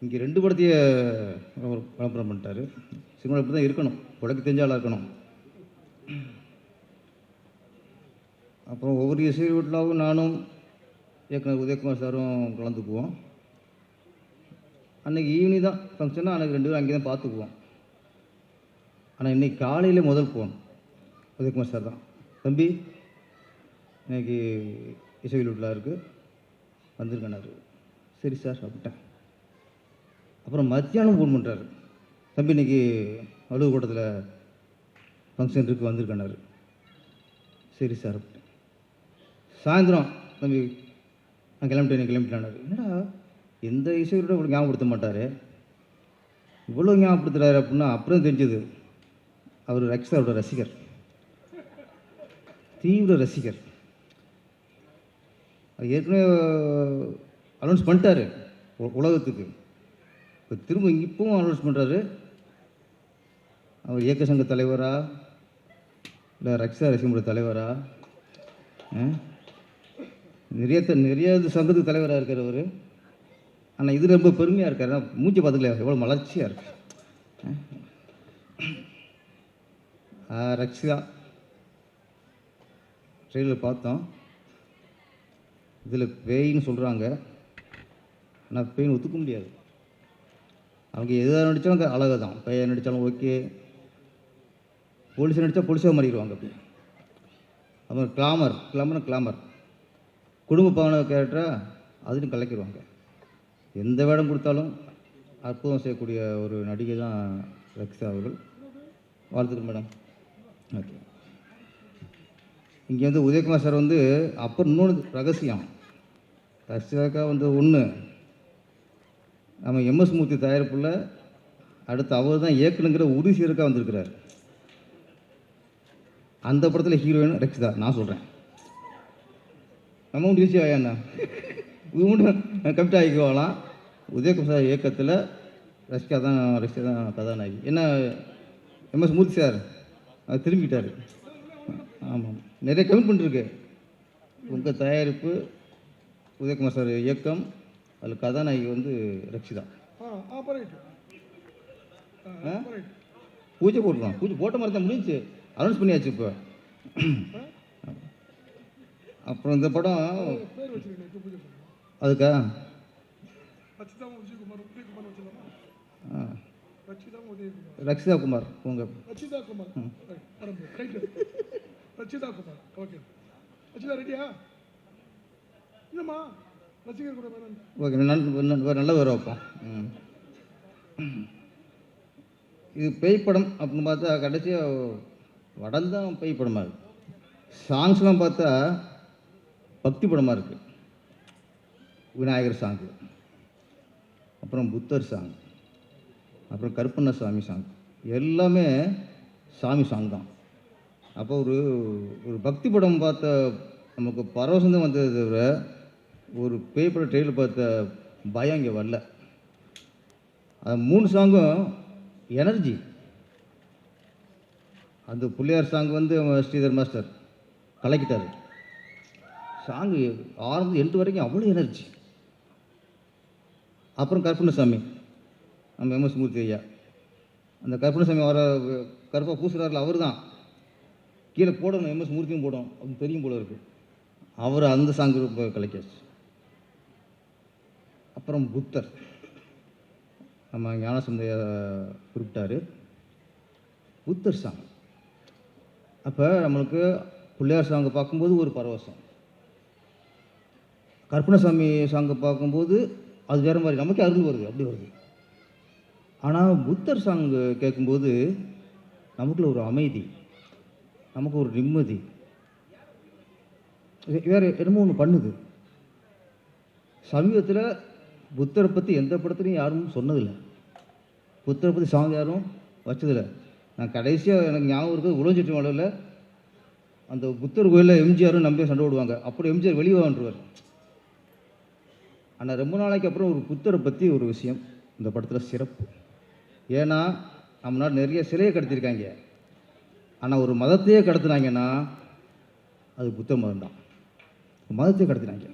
இங்கே 2 படத்தையே விளம்பரம் பண்ணிட்டார். சினிமா இப்படி தான் இருக்கணும், உடக்கு தெரிஞ்சாலாக இருக்கணும். அப்புறம் ஒவ்வொரு இசை வீட்டிலாவும் நானும் இயக்குனர் உதயகுமார் சாரும் கலந்துக்குவோம். அன்றைக்கி ஈவினிங் தான் ஃபங்க்ஷனாக, அன்றைக்கி 2 பேரும் அங்கே தான் பார்த்துக்குவோம். ஆனால் இன்றைக்கி காலையில் முதல் போன் உதயகுமார் சார் தான், தம்பி இன்றைக்கி இசை வீட்டில் இருக்குது வந்திருக்கேனாரு. சரி சார் அப்படின்ட்டேன். அப்புறம் மத்தியானம் ஃபோன் பண்ணுறாரு, தம்பி இன்றைக்கி அலுவலக கூட்டத்தில் ஃபங்க்ஷன் இருக்குது வந்திருக்கேனாரு. சரி சார் அப்படின்ட்டேன். சாயந்தரம் தம்பி நான் கிளம்பிட்டேனாரு. என்னடா எந்த இசையோட இவ்வளோ ஞாபகப்படுத்த மாட்டார், இவ்வளோ ஞாபகப்படுத்துகிறாரு அப்படின்னா அப்புறம் தெரிஞ்சது அவர் ரக்ஷாவோட ரசிகர், தீவிர ரசிகர். அது ஏற்கனவே அனௌன்ஸ் பண்ணிட்டாரு உலகத்துக்கு. இப்போ திரும்ப இப்பவும் அனௌன்ஸ் பண்ணுறாரு. அவர் இயக்க சங்க தலைவரா இல்லை ரக்ஷா ரசிகமுடைய தலைவரா? நிறைய சங்கத்துக்கு தலைவராக இருக்கார் அவர். ஆனால் இது ரொம்ப பெருமையாக இருக்கார். மூஞ்சி பார்த்துக்கல எவ்வளோ மலர்ச்சியாக இருக்கு. ரக்ஷா ட்ரெயிலர் பார்த்தோம். இதில் பேயின்னு சொல்கிறாங்க. ஆனால் பேயின்னு ஒத்துக்க முடியாது. அவங்க எதாக நடித்தாலும் அழகு தான். பேயை நடித்தாலும் ஓகே, போலீஸை நடித்தா போலீஸாக மாறிடுவாங்க. அப்படி அப்புறம் கிளாமர் குடும்ப பாவன கேரக்டராக அதுலையும் கலக்கிடுவாங்க. எந்த வேடம் கொடுத்தாலும் அற்புதம் செய்யக்கூடிய ஒரு நடிகை தான் ரக்ஷா அவர்கள். வாழ்த்துக்கள் மேடம். ஓகே. இங்கே வந்து உதயகுமார் சார் வந்து அப்புறம் இன்னொன்று ரகசியம். ரக்ஷாக்கா வந்து ஒன்று நம்ம எம்எஸ் மூர்த்தி தயாரிப்பில் அடுத்து அவர் தான் இயக்கணுங்கிற உறுதி சீரக்காக வந்திருக்கிறார். அந்த படத்தில் ஹீரோயின் ரக்ஷிதா. நான் சொல்கிறேன் நம்ம ஒன்று ஈஸி ஆயாண்ணா இது மட்டும் கமிட் ஆகிக்குவாங்களாம். உதயகுமார் சார் இயக்கத்தில் ரக்ஷிதா தான் கதாநாயகி. என்ன எம்எஸ் மூர்த்தி சார் அது திரும்பிக்கிட்டார். ஆமாம், நிறைய கமிட்மெண்ட் இருக்கு. உங்கள் தயாரிப்பு, உதயகுமார் சார் இயக்கம், அதில் கதாநாயகி வந்து ரக்ஷிதா. பூஜை போட்டுருவோம். பூஜை போட்ட மாதிரி தான் முடிஞ்சு அனௌன்ஸ் பண்ணியாச்சு. இப்போ அப்புறம் இந்த படம் அதுக்கா ரக்ஷிதா குமார் உங்க ரச்சிதா குமார். ஓகே, ரச்சிதா ரெடியா? இல்லைம்மா ரசிகர் கூட வேணும். ஓகே, நல்ல வர வைப்போம். இது பேய் படம் அப்படின்னு பார்த்தா கடைசியாக வடம் தான் பேய் படமாக இருக்குது. சாங்ஸ்லாம் பார்த்தா பக்தி படமாக இருக்குது. விநாயகர் சாங்கு, அப்புறம் புத்தர் சாங், அப்புறம் கருப்பண்ணசாமி சாங், எல்லாமே சாமி சாங் தான். அப்போ ஒரு பக்தி படம் பார்த்த நமக்கு பரவசம் வந்ததை தவிர ஒரு பேய் படம் ட்ரெயிலில் பார்த்த பயம் இங்கே வரல. அது 3 சாங்கும் எனர்ஜி. அந்த பிள்ளையார் சாங் வந்து ஸ்ரீதர் மாஸ்டர் கலக்கிட்டார். சாங்கு 6 8 வரைக்கும் அவ்வளோ எனர்ஜி. அப்புறம் கருப்பண்ணசாமி, நம்ம எம்எஸ் மூர்த்தி ஐயா, அந்த கருப்பண்ணசாமி வர கருப்பாக பூசுறாருல அவர் தான் கீழே போடணும், எம்எஸ் மூர்த்தியும் போடும் அப்படின்னு தெரியும் போல இருக்குது. அவர் அந்த சாங்கு ரொம்ப கலக்கியாச்சு. அப்புறம் புத்தர், நம்ம ஞானசந்தைய குறிப்பிட்டார். புத்தர் சாங் அப்போ நம்மளுக்கு பிள்ளையார் சாங்கை பார்க்கும்போது ஒரு பரவசம், கருப்பண்ணசாமி சாங்கை பார்க்கும்போது அது வேறு மாதிரி நமக்கே அருள் வருது, அப்படி வருது. ஆனால் புத்தர் சாங்கு கேட்கும்போது நமக்குள்ள ஒரு அமைதி, நமக்கு ஒரு நிம்மதி, வேறு என்னமோ ஒன்று பண்ணுது. சமீபத்தில் புத்தரை பற்றி எந்த படத்துலையும் யாரும் சொன்னதில்லை. புத்தரை பற்றி சாங் யாரும் வச்சதில்லை. நான் கடைசியாக எனக்கு ஞாபகம் இருக்குது, உலகச்சிட்டு மலையில் அந்த புத்தர் கோயிலில் எம்ஜிஆரும் நம்பியும் சண்டை விடுவாங்க. அப்புறம் எம்ஜிஆர் வெளியே வந்துருவார். ஆனால் ரொம்ப நாளைக்கு அப்புறம் ஒரு புத்தரை பற்றி ஒரு விஷயம் இந்த படத்தில் சிறப்பு. ஏன்னா நம்ம நாடு நிறைய சிலையை கடத்திருக்காங்க. ஆனால் ஒரு மதத்தையே கடத்துனாங்கன்னா அது புத்தர் மதம் தான். மதத்தையே கடத்தினாங்க.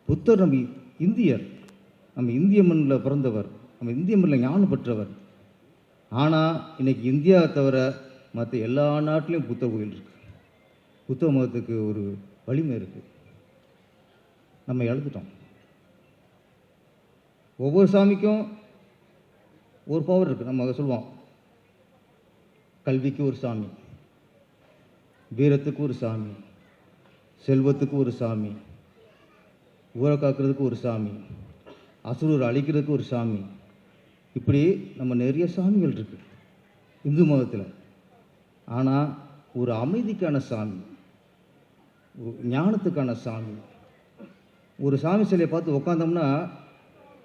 புத்தர் நம்ம இந்தியர், நம்ம இந்திய மண்ணில் பிறந்தவர், நம்ம இந்திய மண்ணில் ஞானம் பெற்றவர். ஆனால் இன்றைக்கி இந்தியா தவிர மற்ற எல்லா நாட்டிலையும் புத்தர் கோயில் இருக்குது. புத்த மதத்துக்கு ஒரு வலிமை இருக்குது. நம்ம இழந்துட்டோம். ஒவ்வொரு சாமிக்கும் ஒரு பவர் இருக்குது. நம்ம சொல்லுவோம், கல்விக்கு ஒரு சாமி, வீரத்துக்கு ஒரு சாமி, செல்வத்துக்கு ஒரு சாமி, ஊரை காக்கிறதுக்கு ஒரு சாமி, அசுரர் அழிக்கிறதுக்கு ஒரு சாமி. இப்படி நம்ம நிறைய சாமிகள் இருக்குது இந்து மதத்தில். ஆனால் ஒரு அமைதிக்கான சாமி, ஞானத்துக்கான சாமி, ஒரு சாமி சிலையை பார்த்து உட்காந்தோம்னா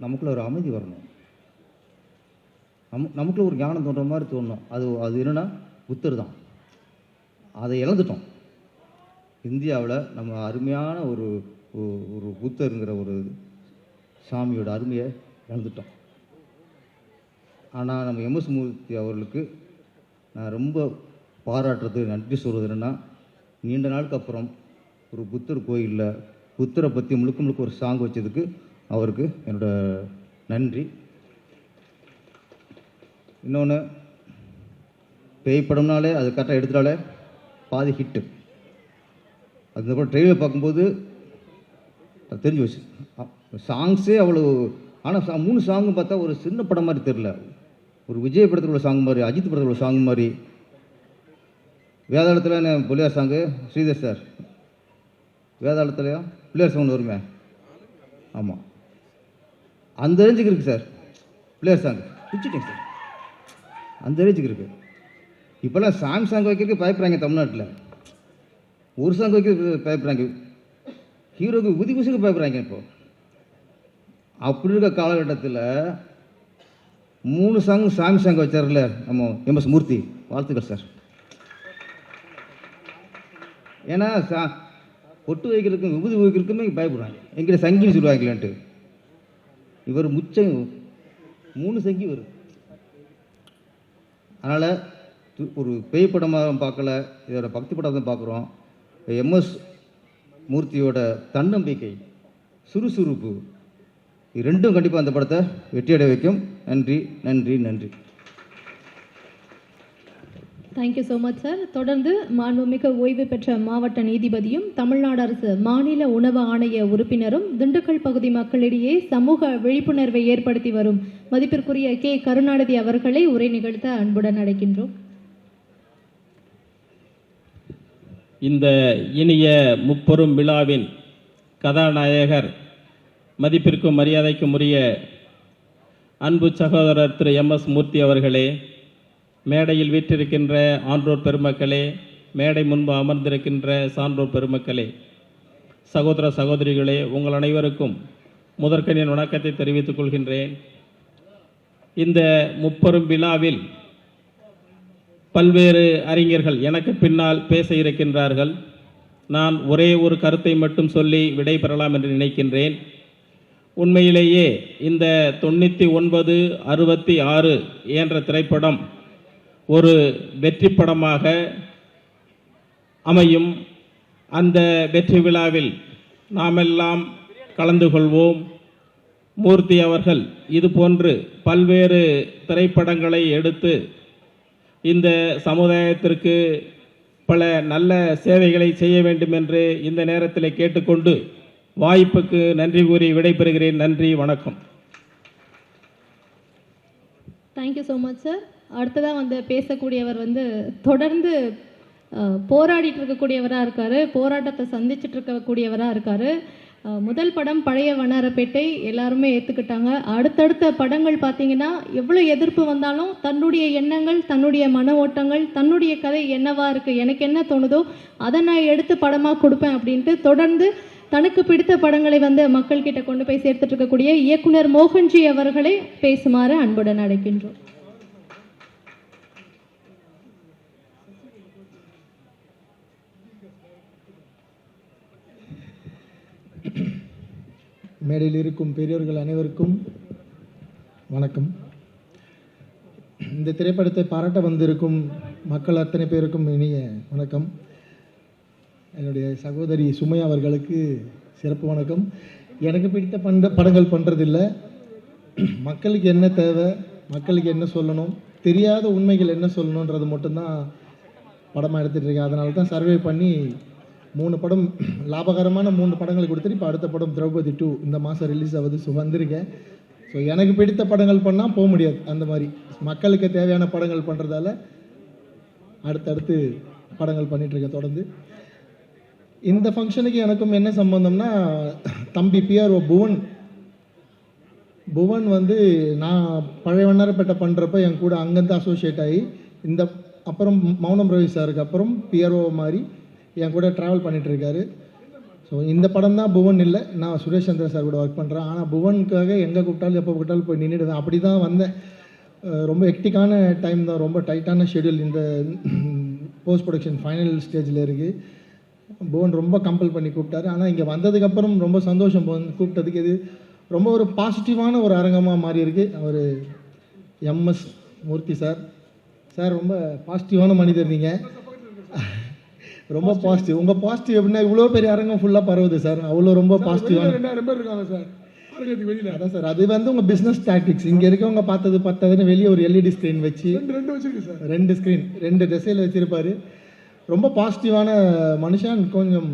நமக்குள்ள ஒரு அமைதி வரணும், நமக்குள்ள ஒரு ஞானம் தோன்ற மாதிரி தோணும். அது என்னென்னா புத்தர் தான். அதை இழந்துட்டோம். இந்தியாவில் நம்ம அருமையான ஒரு புத்தருங்கிற ஒரு சாமியோட அருமையை இழந்துட்டோம். ஆனால் நம்ம எம்எஸ் மூர்த்தி அவர்களுக்கு நான் ரொம்ப பாராட்டுறது, நன்றி சொல்கிறது என்னென்னா, நீண்ட நாளுக்கு அப்புறம் ஒரு புத்தர் கோயிலில் புத்தரை பற்றி முழுக்க முழுக்க ஒரு சாங் வச்சதுக்கு அவருக்கு என்னோட நன்றி. இன்னொன்று, பேய் படம்னாலே அது கரெக்டாக எடுத்துட்டாலே பாதி ஹிட்டு. அதுக்கப்புறம் ட்ரெயிலர் பார்க்கும்போது அது தெரிஞ்சு வச்சு சாங்ஸே அவ்வளோ. ஆனால் 3 சாங்கும் பார்த்தா ஒரு சின்ன படம் மாதிரி தெரில. ஒரு விஜய் படத்தில் உள்ள சாங் மாதிரி, அஜித் படத்தில் உள்ள சாங் மாதிரி. வேதாளத்தில் புலியார் சாங்கு ஸ்ரீதர் சார், வேதாளத்துலையா பிள்ளையார் சாங் வருமே, ஆமாம், அந்த ரேஞ்சுக்கு இருக்குது சார் பிள்ளையார் சாங். பிடிச்சிட்டேங்க சார், அந்த ரேஞ்சுக்கு இருக்குது. இப்போல்லாம் சாங் வைக்கிறதுக்கு பயப்படுறாங்க தமிழ்நாட்டில். ஒரு சாங் வைக்கிறதுக்கு பயப்படுறாங்க, ஹீரோக்கு உதிகுசுக்கு பயப்படுறாங்க. இப்போது அப்படி இருக்க காலகட்டத்தில் 3 சாங் சாங் வச்சார்ல நம்ம எம்எஸ் மூர்த்தி, வாழ்த்துக்கள் சார். ஏன்னா பொட்டு வைக்கிறதுக்கும் விபூதி வைக்கிறதுக்குமே பயப்படுறாங்க, எங்கிட்ட சங்கின்னு சொல்லுவாங்களான்ட்டு. இவர் முச்சம் 3 சங்கி வரும். அதனால் ஒரு பேய் படமாக பார்க்கல, இதோட பக்தி படம் பார்க்குறோம். எம்எஸ் மூர்த்தியோட தன்னம்பிக்கை, சுறுசுறுப்பு, இது ரெண்டும் கண்டிப்பாக அந்த படத்தை வெற்றியடைய வைக்கும். நன்றி நன்றி நன்றி. Thank you so much sir. தொடர்ந்து மாண்புமிகு ஓய்வு பெற்ற மாவட்ட நீதிபதியும் தமிழ்நாடு அரசு மாநில உணவு ஆணைய உறுப்பினரும் திண்டுக்கல் பகுதி மக்களிடையே சமூக விழிப்புணர்வை ஏற்படுத்தி வரும் மதிப்பிற்குரிய கே. கருணாநிதி அவர்களை உரை நிகழ்த்த அன்புடன் அழைக்கின்றோம். இந்த இனிய முப்பெரும் விழாவின் கதாநாயகர், மதிப்பிற்கும் மரியாதைக்கும் உரிய அன்பு சகோதரர் திரு எம்எஸ் மூர்த்தி அவர்களே, மேடையில் வீற்றிருக்கின்ற ஆன்றோர் பெருமக்களே, மேடை முன்பு அமர்ந்திருக்கின்ற சான்றோர் பெருமக்களே, சகோதர சகோதரிகளே, உங்கள் அனைவருக்கும் முதற்கனின் வணக்கத்தை தெரிவித்துக் கொள்கின்றேன். இந்த முப்பெரும் விழாவில் பல்வேறு அறிஞர்கள் எனக்கு பின்னால் பேச இருக்கின்றார்கள். நான் ஒரே ஒரு கருத்தை மட்டும் சொல்லி விடை பெறலாம் என்று நினைக்கின்றேன். உண்மையிலேயே இந்த 9966 என்ற திரைப்படம் ஒரு வெற்றி படமாக அமையும். அந்த வெற்றி விழாவில் நாமெல்லாம் கலந்து கொள்வோம். மூர்த்தி அவர்கள் இதுபோன்று பல்வேறு திரைப்படங்களை எடுத்து இந்த சமுதாயத்திற்கு பல நல்ல சேவைகளை செய்ய வேண்டும் என்று இந்த நேரத்தில் கேட்டுக்கொண்டு வாய்ப்புக்கு நன்றி கூறி விடைபெறுகிறேன். நன்றி, வணக்கம். Thank you so much sir. அடுத்ததாக வந்து பேசக்கூடியவர் வந்து தொடர்ந்து போராடிட்டு இருக்கக்கூடியவராக இருக்கார், போராட்டத்தை சந்திச்சுட்டு இருக்கக்கூடியவராக இருக்கார். முதல் படம் பழைய வண்ணாரப்பேட்டை எல்லாருமே ஏற்றுக்கிட்டாங்க. அடுத்தடுத்த படங்கள் பார்த்தீங்கன்னா எவ்வளோ எதிர்ப்பு வந்தாலும் தன்னுடைய எண்ணங்கள், தன்னுடைய மன ஓட்டங்கள், தன்னுடைய கதை என்னவா இருக்குது, எனக்கு என்ன தோணுதோ அதை நான் எடுத்து படமாக கொடுப்பேன் அப்படின்ட்டு தொடர்ந்து தனக்கு பிடித்த படங்களை வந்து மக்கள்கிட்ட கொண்டு போய் சேர்த்துட்டு இருக்கக்கூடிய இயக்குனர் மோகன்ஜி அவர்களை பேசுமாறு அன்புடன் அழைக்கின்றோம். மேடையில் இருக்கும் பெரியோர்கள் அனைவருக்கும் வணக்கம். இந்த திரைப்படத்தை பாராட்ட வந்திருக்கும் மக்கள் அத்தனை பேருக்கும் இனிய வணக்கம். என்னுடைய சகோதரி சுமையா அவர்களுக்கு சிறப்பு வணக்கம். எனக்கு பிடித்த படங்கள் பண்ணுறதில்ல, மக்களுக்கு என்ன தேவை, மக்களுக்கு என்ன சொல்லணும், தெரியாத உண்மைகள் என்ன சொல்லணுன்றது மட்டும்தான் படமாக எடுத்துகிட்டு இருக்கேன். அதனால தான் சர்வே பண்ணி 3 படம், லாபகரமான 3 படங்களை கொடுத்துட்டு இப்போ அடுத்த படம் திரௌபதி 2 இந்த மாதம் ரிலீஸ் ஆகுது. ஸோ வந்திருக்கேன். ஸோ எனக்கு பிடித்த படங்கள் பண்ணால் போக முடியாது, அந்த மாதிரி மக்களுக்கு தேவையான படங்கள் பண்ணுறதால அடுத்தடுத்து படங்கள் பண்ணிகிட்ருக்கேன் தொடர்ந்து. இந்த ஃபங்க்ஷனுக்கு எனக்கும் என்ன சம்பந்தம்னா, தம்பி பிஆர்ஓ புவன் வந்து நான் பழைய வண்ணாரப்பேட்டை பண்ணுறப்ப என் கூட அங்கேருந்து அசோசியேட் ஆகி இந்த அப்புறம் மௌனம் ரவி சாருக்கு அப்புறம் பிஆர்ஓ மாதிரி என் கூட ட்ராவல் பண்ணிகிட்ருக்காரு. ஸோ இந்த படம் தான் புவன் இல்லை, நான் சுரேஷ் சந்திர சார் கூட ஒர்க் பண்ணுறேன். ஆனால் புவனுக்காக எங்கே கூப்பிட்டாலும் எப்போ கூப்பிட்டாலும் போய் நின்றுடுவேன். அப்படி தான் வந்தேன். ரொம்ப ஹெக்டிக்கான டைம் தான், ரொம்ப டைட்டான ஷெடியூல். இந்த போஸ்ட் ப்ரொடக்ஷன் ஃபைனல் ஸ்டேஜில் இருக்குது. புவன் ரொம்ப கம்பல் பண்ணி கூப்பிட்டாரு. ஆனால் இங்கே வந்ததுக்கப்புறம் ரொம்ப சந்தோஷம் கூப்பிட்டதுக்கு. இது ரொம்ப ஒரு பாசிட்டிவான ஒரு அரங்கமாக மாறி இருக்கு. அவர் எம்எஸ் மூர்த்தி சார். சார் ரொம்ப பாசிட்டிவான மனிதர் நீங்கள். ரொம்ப பாசிட்டிவ். உங்கள் பாசிட்டிவ் எப்படின்னா இவ்வளோ பெரிய அரங்கம் ஃபுல்லாக பரவுது சார். அவ்வளோ ரொம்ப பாசிட்டிவான 2000 பேர் இருக்காங்க சார் அரங்கத்துக்கு வெளியில். அதான் சார், அது வந்து உங்கள் பிஸ்னஸ் டாக்டிக்ஸ். இங்கே இருக்கவங்க பார்த்ததுன்னு வெளியே ஒரு எல்இடி ஸ்க்ரீன் வச்சு ரெண்டு வச்சிருக்கு சார். 2 ஸ்க்ரீன் 2 திசையில் வச்சுருப்பார். ரொம்ப பாசிட்டிவான மனுஷன். கொஞ்சம்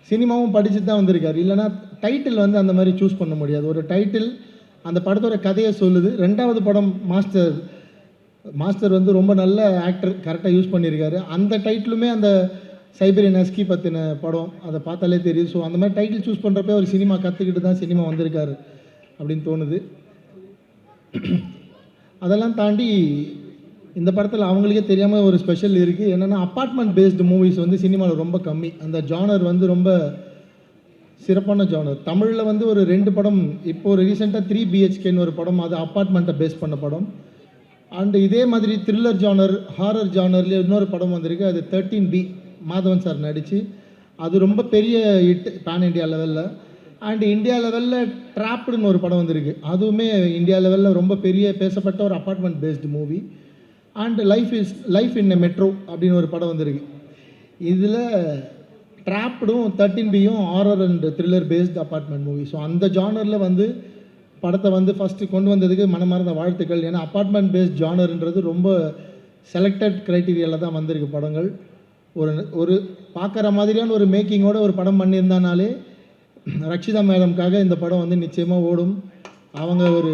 சினிமாவும் படிச்சுட்டு தான் வந்திருக்காரு. இல்லைனா டைட்டில் வந்து அந்த மாதிரி சூஸ் பண்ண முடியாது. ஒரு டைட்டில் அந்த படத்தோட கதையை சொல்லுது. 2வது படம் மாஸ்டர் வந்து ரொம்ப நல்ல ஆக்டர், கரெக்டாக யூஸ் பண்ணியிருக்காரு. அந்த டைட்டிலுமே அந்த சைபீரியன் ஹஸ்கி பற்றின படம், அதை பார்த்தாலே தெரியுது. ஸோ அந்த மாதிரி டைட்டில் சூஸ் பண்ணுறப்ப ஒரு சினிமா கற்றுக்கிட்டு தான் சினிமா வந்திருக்காரு அப்படின்னு தோணுது. அதெல்லாம் தாண்டி இந்த படத்தில் அவங்களுக்கே தெரியாமல் ஒரு ஸ்பெஷல் இருக்குது. என்னென்னா அப்பார்ட்மெண்ட் பேஸ்டு மூவிஸ் வந்து சினிமாவில் ரொம்ப கம்மி. அந்த ஜானர் வந்து ரொம்ப சிறப்பான ஜானர். தமிழில் வந்து ஒரு 2 படம், இப்போ ஒரு ரீசெண்டாக 3 BHKன்னு ஒரு படம், அது அப்பார்ட்மெண்ட்டை பேஸ் பண்ண படம். அண்டு இதே மாதிரி த்ரில்லர் ஜானர், ஹாரர் ஜானர்லேயே இன்னொரு படம் வந்திருக்கு. அது 13B, மாதவன் சார் நடித்து. அது ரொம்ப பெரிய ஹிட் பேன் இண்டியா லெவலில். அண்ட் இந்தியா லெவலில் ட்ராப்டுன்னு ஒரு படம் வந்திருக்கு. அதுவுமே இந்தியா லெவலில் ரொம்ப பெரிய பேசப்பட்ட ஒரு apartment based movie. And life in a metro அப்படின்னு ஒரு படம் வந்திருக்கு. இதில் ட்ராப்டும் 13Bயும் horror and thriller based apartment movie. So அந்த ஜானரில் வந்து படத்தை வந்து ஃபஸ்ட்டு கொண்டு வந்ததுக்கு மனமார்ந்த வாழ்த்துக்கள். ஏன்னா அப்பார்ட்மெண்ட் பேஸ்ட் ஜானர்ன்றது ரொம்ப செலக்டட் க்ரைட்டீரியாவில் தான் வந்திருக்கு படங்கள். ஒரு பார்க்குற மாதிரியான ஒரு மேக்கிங்கோட ஒரு படம் பண்ணியிருந்தானாலே ரக்ஷிதா மேடம்காக இந்த படம் வந்து நிச்சயமாக ஓடும். அவங்க ஒரு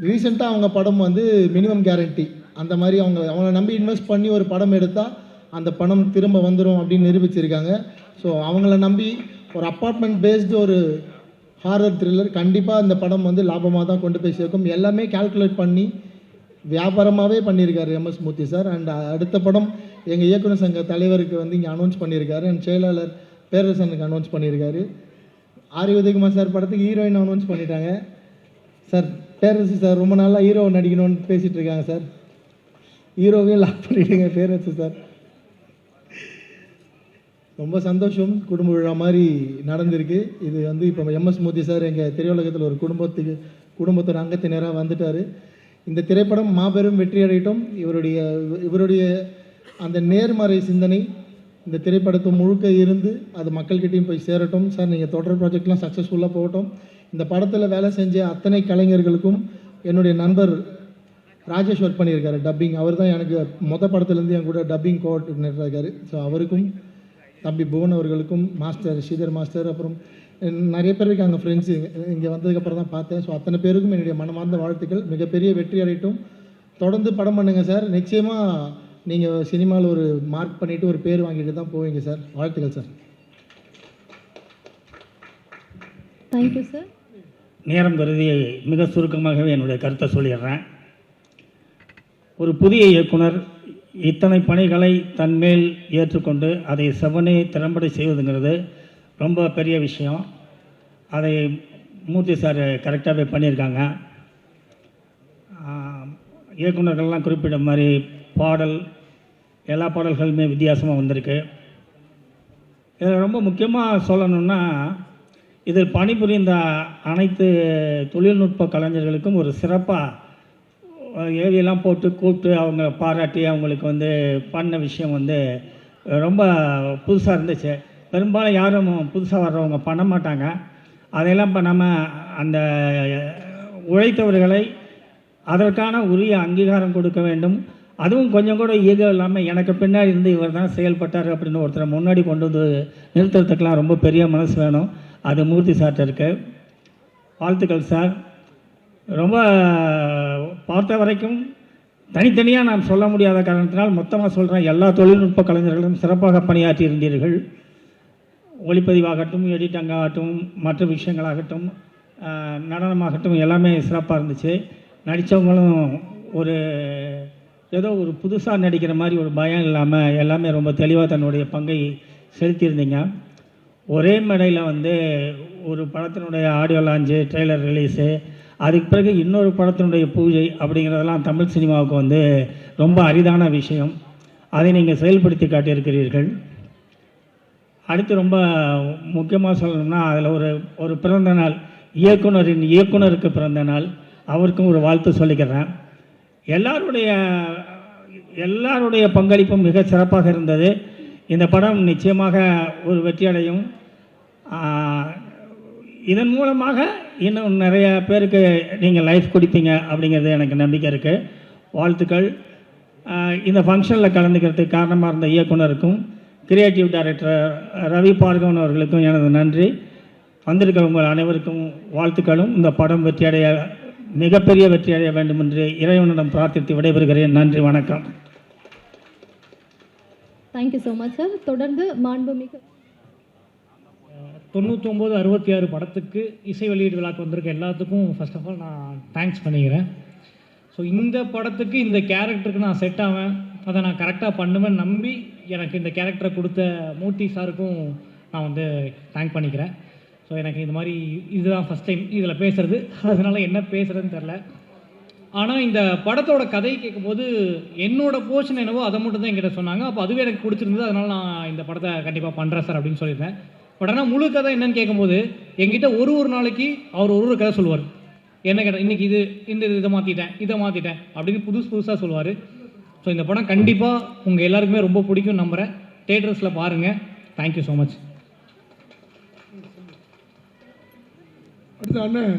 ரீசெண்டாக அவங்க படம் வந்து மினிமம் கேரண்டி அந்த மாதிரி அவங்கள நம்பி இன்வெஸ்ட் பண்ணி ஒரு படம் எடுத்தால் அந்த பணம் திரும்ப வந்துடும் அப்படின்னு நிரூபிச்சிருக்காங்க. ஸோ அவங்கள நம்பி ஒரு அப்பார்ட்மெண்ட் பேஸ்டு ஒரு ஹாரர் த்ரில்லர் கண்டிப்பாக அந்த படம் வந்து லாபமாக தான் கொண்டு போய் சேர்க்கும். எல்லாமே கால்குலேட் பண்ணி வியாபாரமாகவே பண்ணியிருக்காரு எம்எஸ் மூர்த்தி சார். அண்ட் அடுத்த படம் எங்கள் இயக்குனர் சங்க தலைவருக்கு வந்து இங்கே அனௌன்ஸ் பண்ணியிருக்காரு. அண்ட் செயலாளர் பேரரசனுக்கு அனௌன்ஸ் பண்ணியிருக்காரு. ஆரி உதயகுமார் சார் படத்துக்கு ஹீரோயின் அனௌன்ஸ் பண்ணிட்டாங்க சார். பேரரசு சார் ரொம்ப நாளாக ஹீரோ நடிக்கணும்னு பேசிகிட்டு இருக்காங்க சார். ஹீரோவையும் லாக் பண்ணிவிடுங்க பேரரசு சார். ரொம்ப சந்தோஷம். குடும்ப விழா மாதிரி நடந்திருக்கு. இது வந்து இப்போ எம்எஸ் மூர்த்தி சார் எங்கள் திரையுலகத்தில் ஒரு குடும்பத்தோட அங்கத்தினராக வந்துட்டார். இந்த திரைப்படம் மாபெரும் வெற்றி அடையட்டும். இவருடைய அந்த நேர்மறை சிந்தனை இந்த திரைப்படத்தை முழுக்க இருந்து அது மக்கள்கிட்டையும் போய் சேரட்டும். சார் நீங்கள் தொடர் ப்ராஜெக்ட்லாம் சக்ஸஸ்ஃபுல்லாக போகட்டும். இந்த படத்தில் வேலை செஞ்ச அத்தனை கலைஞர்களுக்கும் என்னுடைய நண்பர் ராஜேஷ் ஒர்க் பண்ணியிருக்காரு டப்பிங். அவர் தான் எனக்கு படத்துலேருந்து என் கூட டப்பிங் கோஆர்டினேட்டராக இருக்கார். ஸோ அவருக்கும், தம்பி புவன் அவர்களுக்கும், மாஸ்டர் ஸ்ரீதர் மாஸ்டர், அப்புறம் நிறைய பேர் இருக்காங்க ஃப்ரெண்ட்ஸு. இங்கே வந்ததுக்கப்புறம் தான் பார்த்தேன். ஸோ அத்தனை பேருக்கும் என்னுடைய மனமார்ந்த வாழ்த்துக்கள். மிகப்பெரிய வெற்றி அடையட்டும். தொடர்ந்து படம் பண்ணுங்கள் சார். நிச்சயமாக நீங்கள் சினிமாவில் ஒரு மார்க் பண்ணிவிட்டு ஒரு பேர் வாங்கிட்டு தான் போவீங்க சார். வாழ்த்துக்கள் சார். Thank you sir. நேரம் கருதி மிக சுருக்கமாகவே என்னுடைய கருத்தை சொல்லிடுறேன். ஒரு புதிய இயக்குனர் இத்தனை பணிகளை தன்மேல் ஏற்றுக்கொண்டு அதை செவனே திறம்பட செய்வதுங்கிறது ரொம்ப பெரிய விஷயம். அதை மூர்த்தி சார் கரெக்டாகவே பண்ணியிருக்காங்க. இயக்குநர்கள்லாம் குறிப்பிட்ட மாதிரி பாடல், எல்லா பாடல்களுமே வித்தியாசமாக வந்திருக்கு. இதில் ரொம்ப முக்கியமாக சொல்லணும்னா, இதில் பணிபுரிந்த அனைத்து தொழில்நுட்ப கலைஞர்களுக்கும் ஒரு சிறப்பாக ஏவியெல்லாம் போட்டு கூப்பிட்டு அவங்கள பாராட்டி அவங்களுக்கு வந்து பண்ண விஷயம் வந்து ரொம்ப புதுசாக இருந்துச்சு. பெரும்பாலும் யாரும் புதுசாக வர்றவங்க பண்ண மாட்டாங்க. அதையெல்லாம் பண்ணாமல் அந்த உழைத்தவர்களை அதற்கான உரிய அங்கீகாரம் கொடுக்க வேண்டும். அதுவும் கொஞ்சம் கூட ஈகோ இல்லாமல் எனக்கு பின்னாடி இருந்து இவர் தான் செயல்பட்டார் அப்படின்னு ஒருத்தரை முன்னாடி கொண்டு வந்து நிறுத்துறதுக்கெலாம் ரொம்ப பெரிய மனசு வேணும். அது மூர்த்தி சார்ட்ட இருக்குது. வாழ்த்துக்கள் சார். ரொம்ப பார்த்த வரைக்கும் தனித்தனியாக நான் சொல்ல முடியாத காரணத்தினால் மொத்தமாக சொல்கிறேன். எல்லா தொழில்நுட்ப கலைஞர்களும் சிறப்பாக பணியாற்றி இருந்தீர்கள். ஒளிப்பதிவாகட்டும், எடிட்டிங்காகட்டும், மற்ற விஷயங்களாகட்டும், நடனமாகட்டும், எல்லாமே சிறப்பாக இருந்துச்சு. நடித்தவங்களும் ஏதோ ஒரு புதுசாக நடிக்கிற மாதிரி ஒரு பயம் இல்லாமல் எல்லாமே ரொம்ப தெளிவாக தன்னுடைய பங்கை செலுத்தியிருந்தீங்க. ஒரே மேடையில் வந்து ஒரு படத்தினுடைய ஆடியோ லான்ச்சு, ட்ரெய்லர் ரிலீஸு, அதுக்கு பிறகு இன்னொரு படத்தினுடைய பூஜை அப்படிங்கிறதெல்லாம் தமிழ் சினிமாவுக்கு வந்து ரொம்ப அரிதான விஷயம். அதை நீங்கள் செயல்படுத்தி காட்டியிருக்கிறீர்கள். அடுத்து ரொம்ப முக்கியமாக சொல்லணும்னா, அதில் ஒரு பிறந்த நாள் இயக்குனரின் இயக்குனருக்கு பிறந்த நாள். அவருக்கும் ஒரு வாழ்த்து சொல்லிக்கிறேன். எல்லாருடைய பங்களிப்பும் மிக சிறப்பாக இருந்தது. இந்த படம் நிச்சயமாக ஒரு வெற்றியடையும். இதன் மூலமாக இன்னும் நிறைய பேருக்கு நீங்கள் லைஃப் கொடுப்பீங்க அப்படிங்கிறது எனக்கு நம்பிக்கை இருக்குது. வாழ்த்துக்கள். இந்த ஃபங்க்ஷனில் கலந்துக்கிறதுக்கு காரணமாக இருந்த இயக்குனருக்கும் கிரியேட்டிவ் டைரக்டர் ரவி பார்கவன் அவர்களுக்கும் எனது நன்றி. வந்திருக்கிற உங்கள் அனைவருக்கும் வாழ்த்துக்களும். இந்த படம் வெற்றியடைய மிகப்பெரிய வெற்றியடைய வேண்டும் என்று இறைவனிடம் பிரார்த்தித்து விடைபெறுகிறேன். நன்றி, வணக்கம். Thank you so much sir. தொடர்ந்து மாண்புமிகு 99 66 படத்துக்கு இசை வெளியீடு விழாக்கு வந்திருக்க எல்லாத்துக்கும் ஃபர்ஸ்ட் ஆஃப் ஆல் நான் தேங்க்ஸ் பண்ணிக்கிறேன். ஸோ இந்த படத்துக்கு இந்த கேரக்டருக்கு நான் செட் ஆவேன், அதை நான் கரெக்டாக பண்ணுவேன் நம்பி எனக்கு இந்த கேரக்டரை கொடுத்த மூர்த்தி சாருக்கும் நான் வந்து தேங்க் பண்ணிக்கிறேன். ஸோ எனக்கு இந்த மாதிரி இதுதான் ஃபஸ்ட் டைம் இதில் பேசுகிறது, அதனால் என்ன பேசுகிறதுன்னு தெரில. ஆனால் இந்த படத்தோட கதை கேட்கும்போது என்னோடய போர்ஷன் என்னவோ அதை மட்டும் தான் என்கிட்ட சொன்னாங்க. அப்போ அதுவே எனக்கு பிடிச்சிருந்தது, அதனால் நான் இந்த படத்தை கண்டிப்பாக பண்ணுறேன் சார் அப்படின்னு சொல்லியிருந்தேன். பட் ஆனால் முழு கதை என்னன்னு கேட்கும்போது என்கிட்ட ஒரு நாளைக்கு அவர் ஒரு கதை சொல்லுவார். என்ன கேட்டால் இன்றைக்கி இதை மாற்றிட்டேன் அப்படின்னு புதுசாக சொல்லுவார். ஸோ இந்த படம் கண்டிப்பாக உங்கள் எல்லாருக்குமே ரொம்ப பிடிக்கும் நம்புகிறேன். தியேட்டர்ஸில் பாருங்கள். Thank you so much. அடுத்த அண்ணன்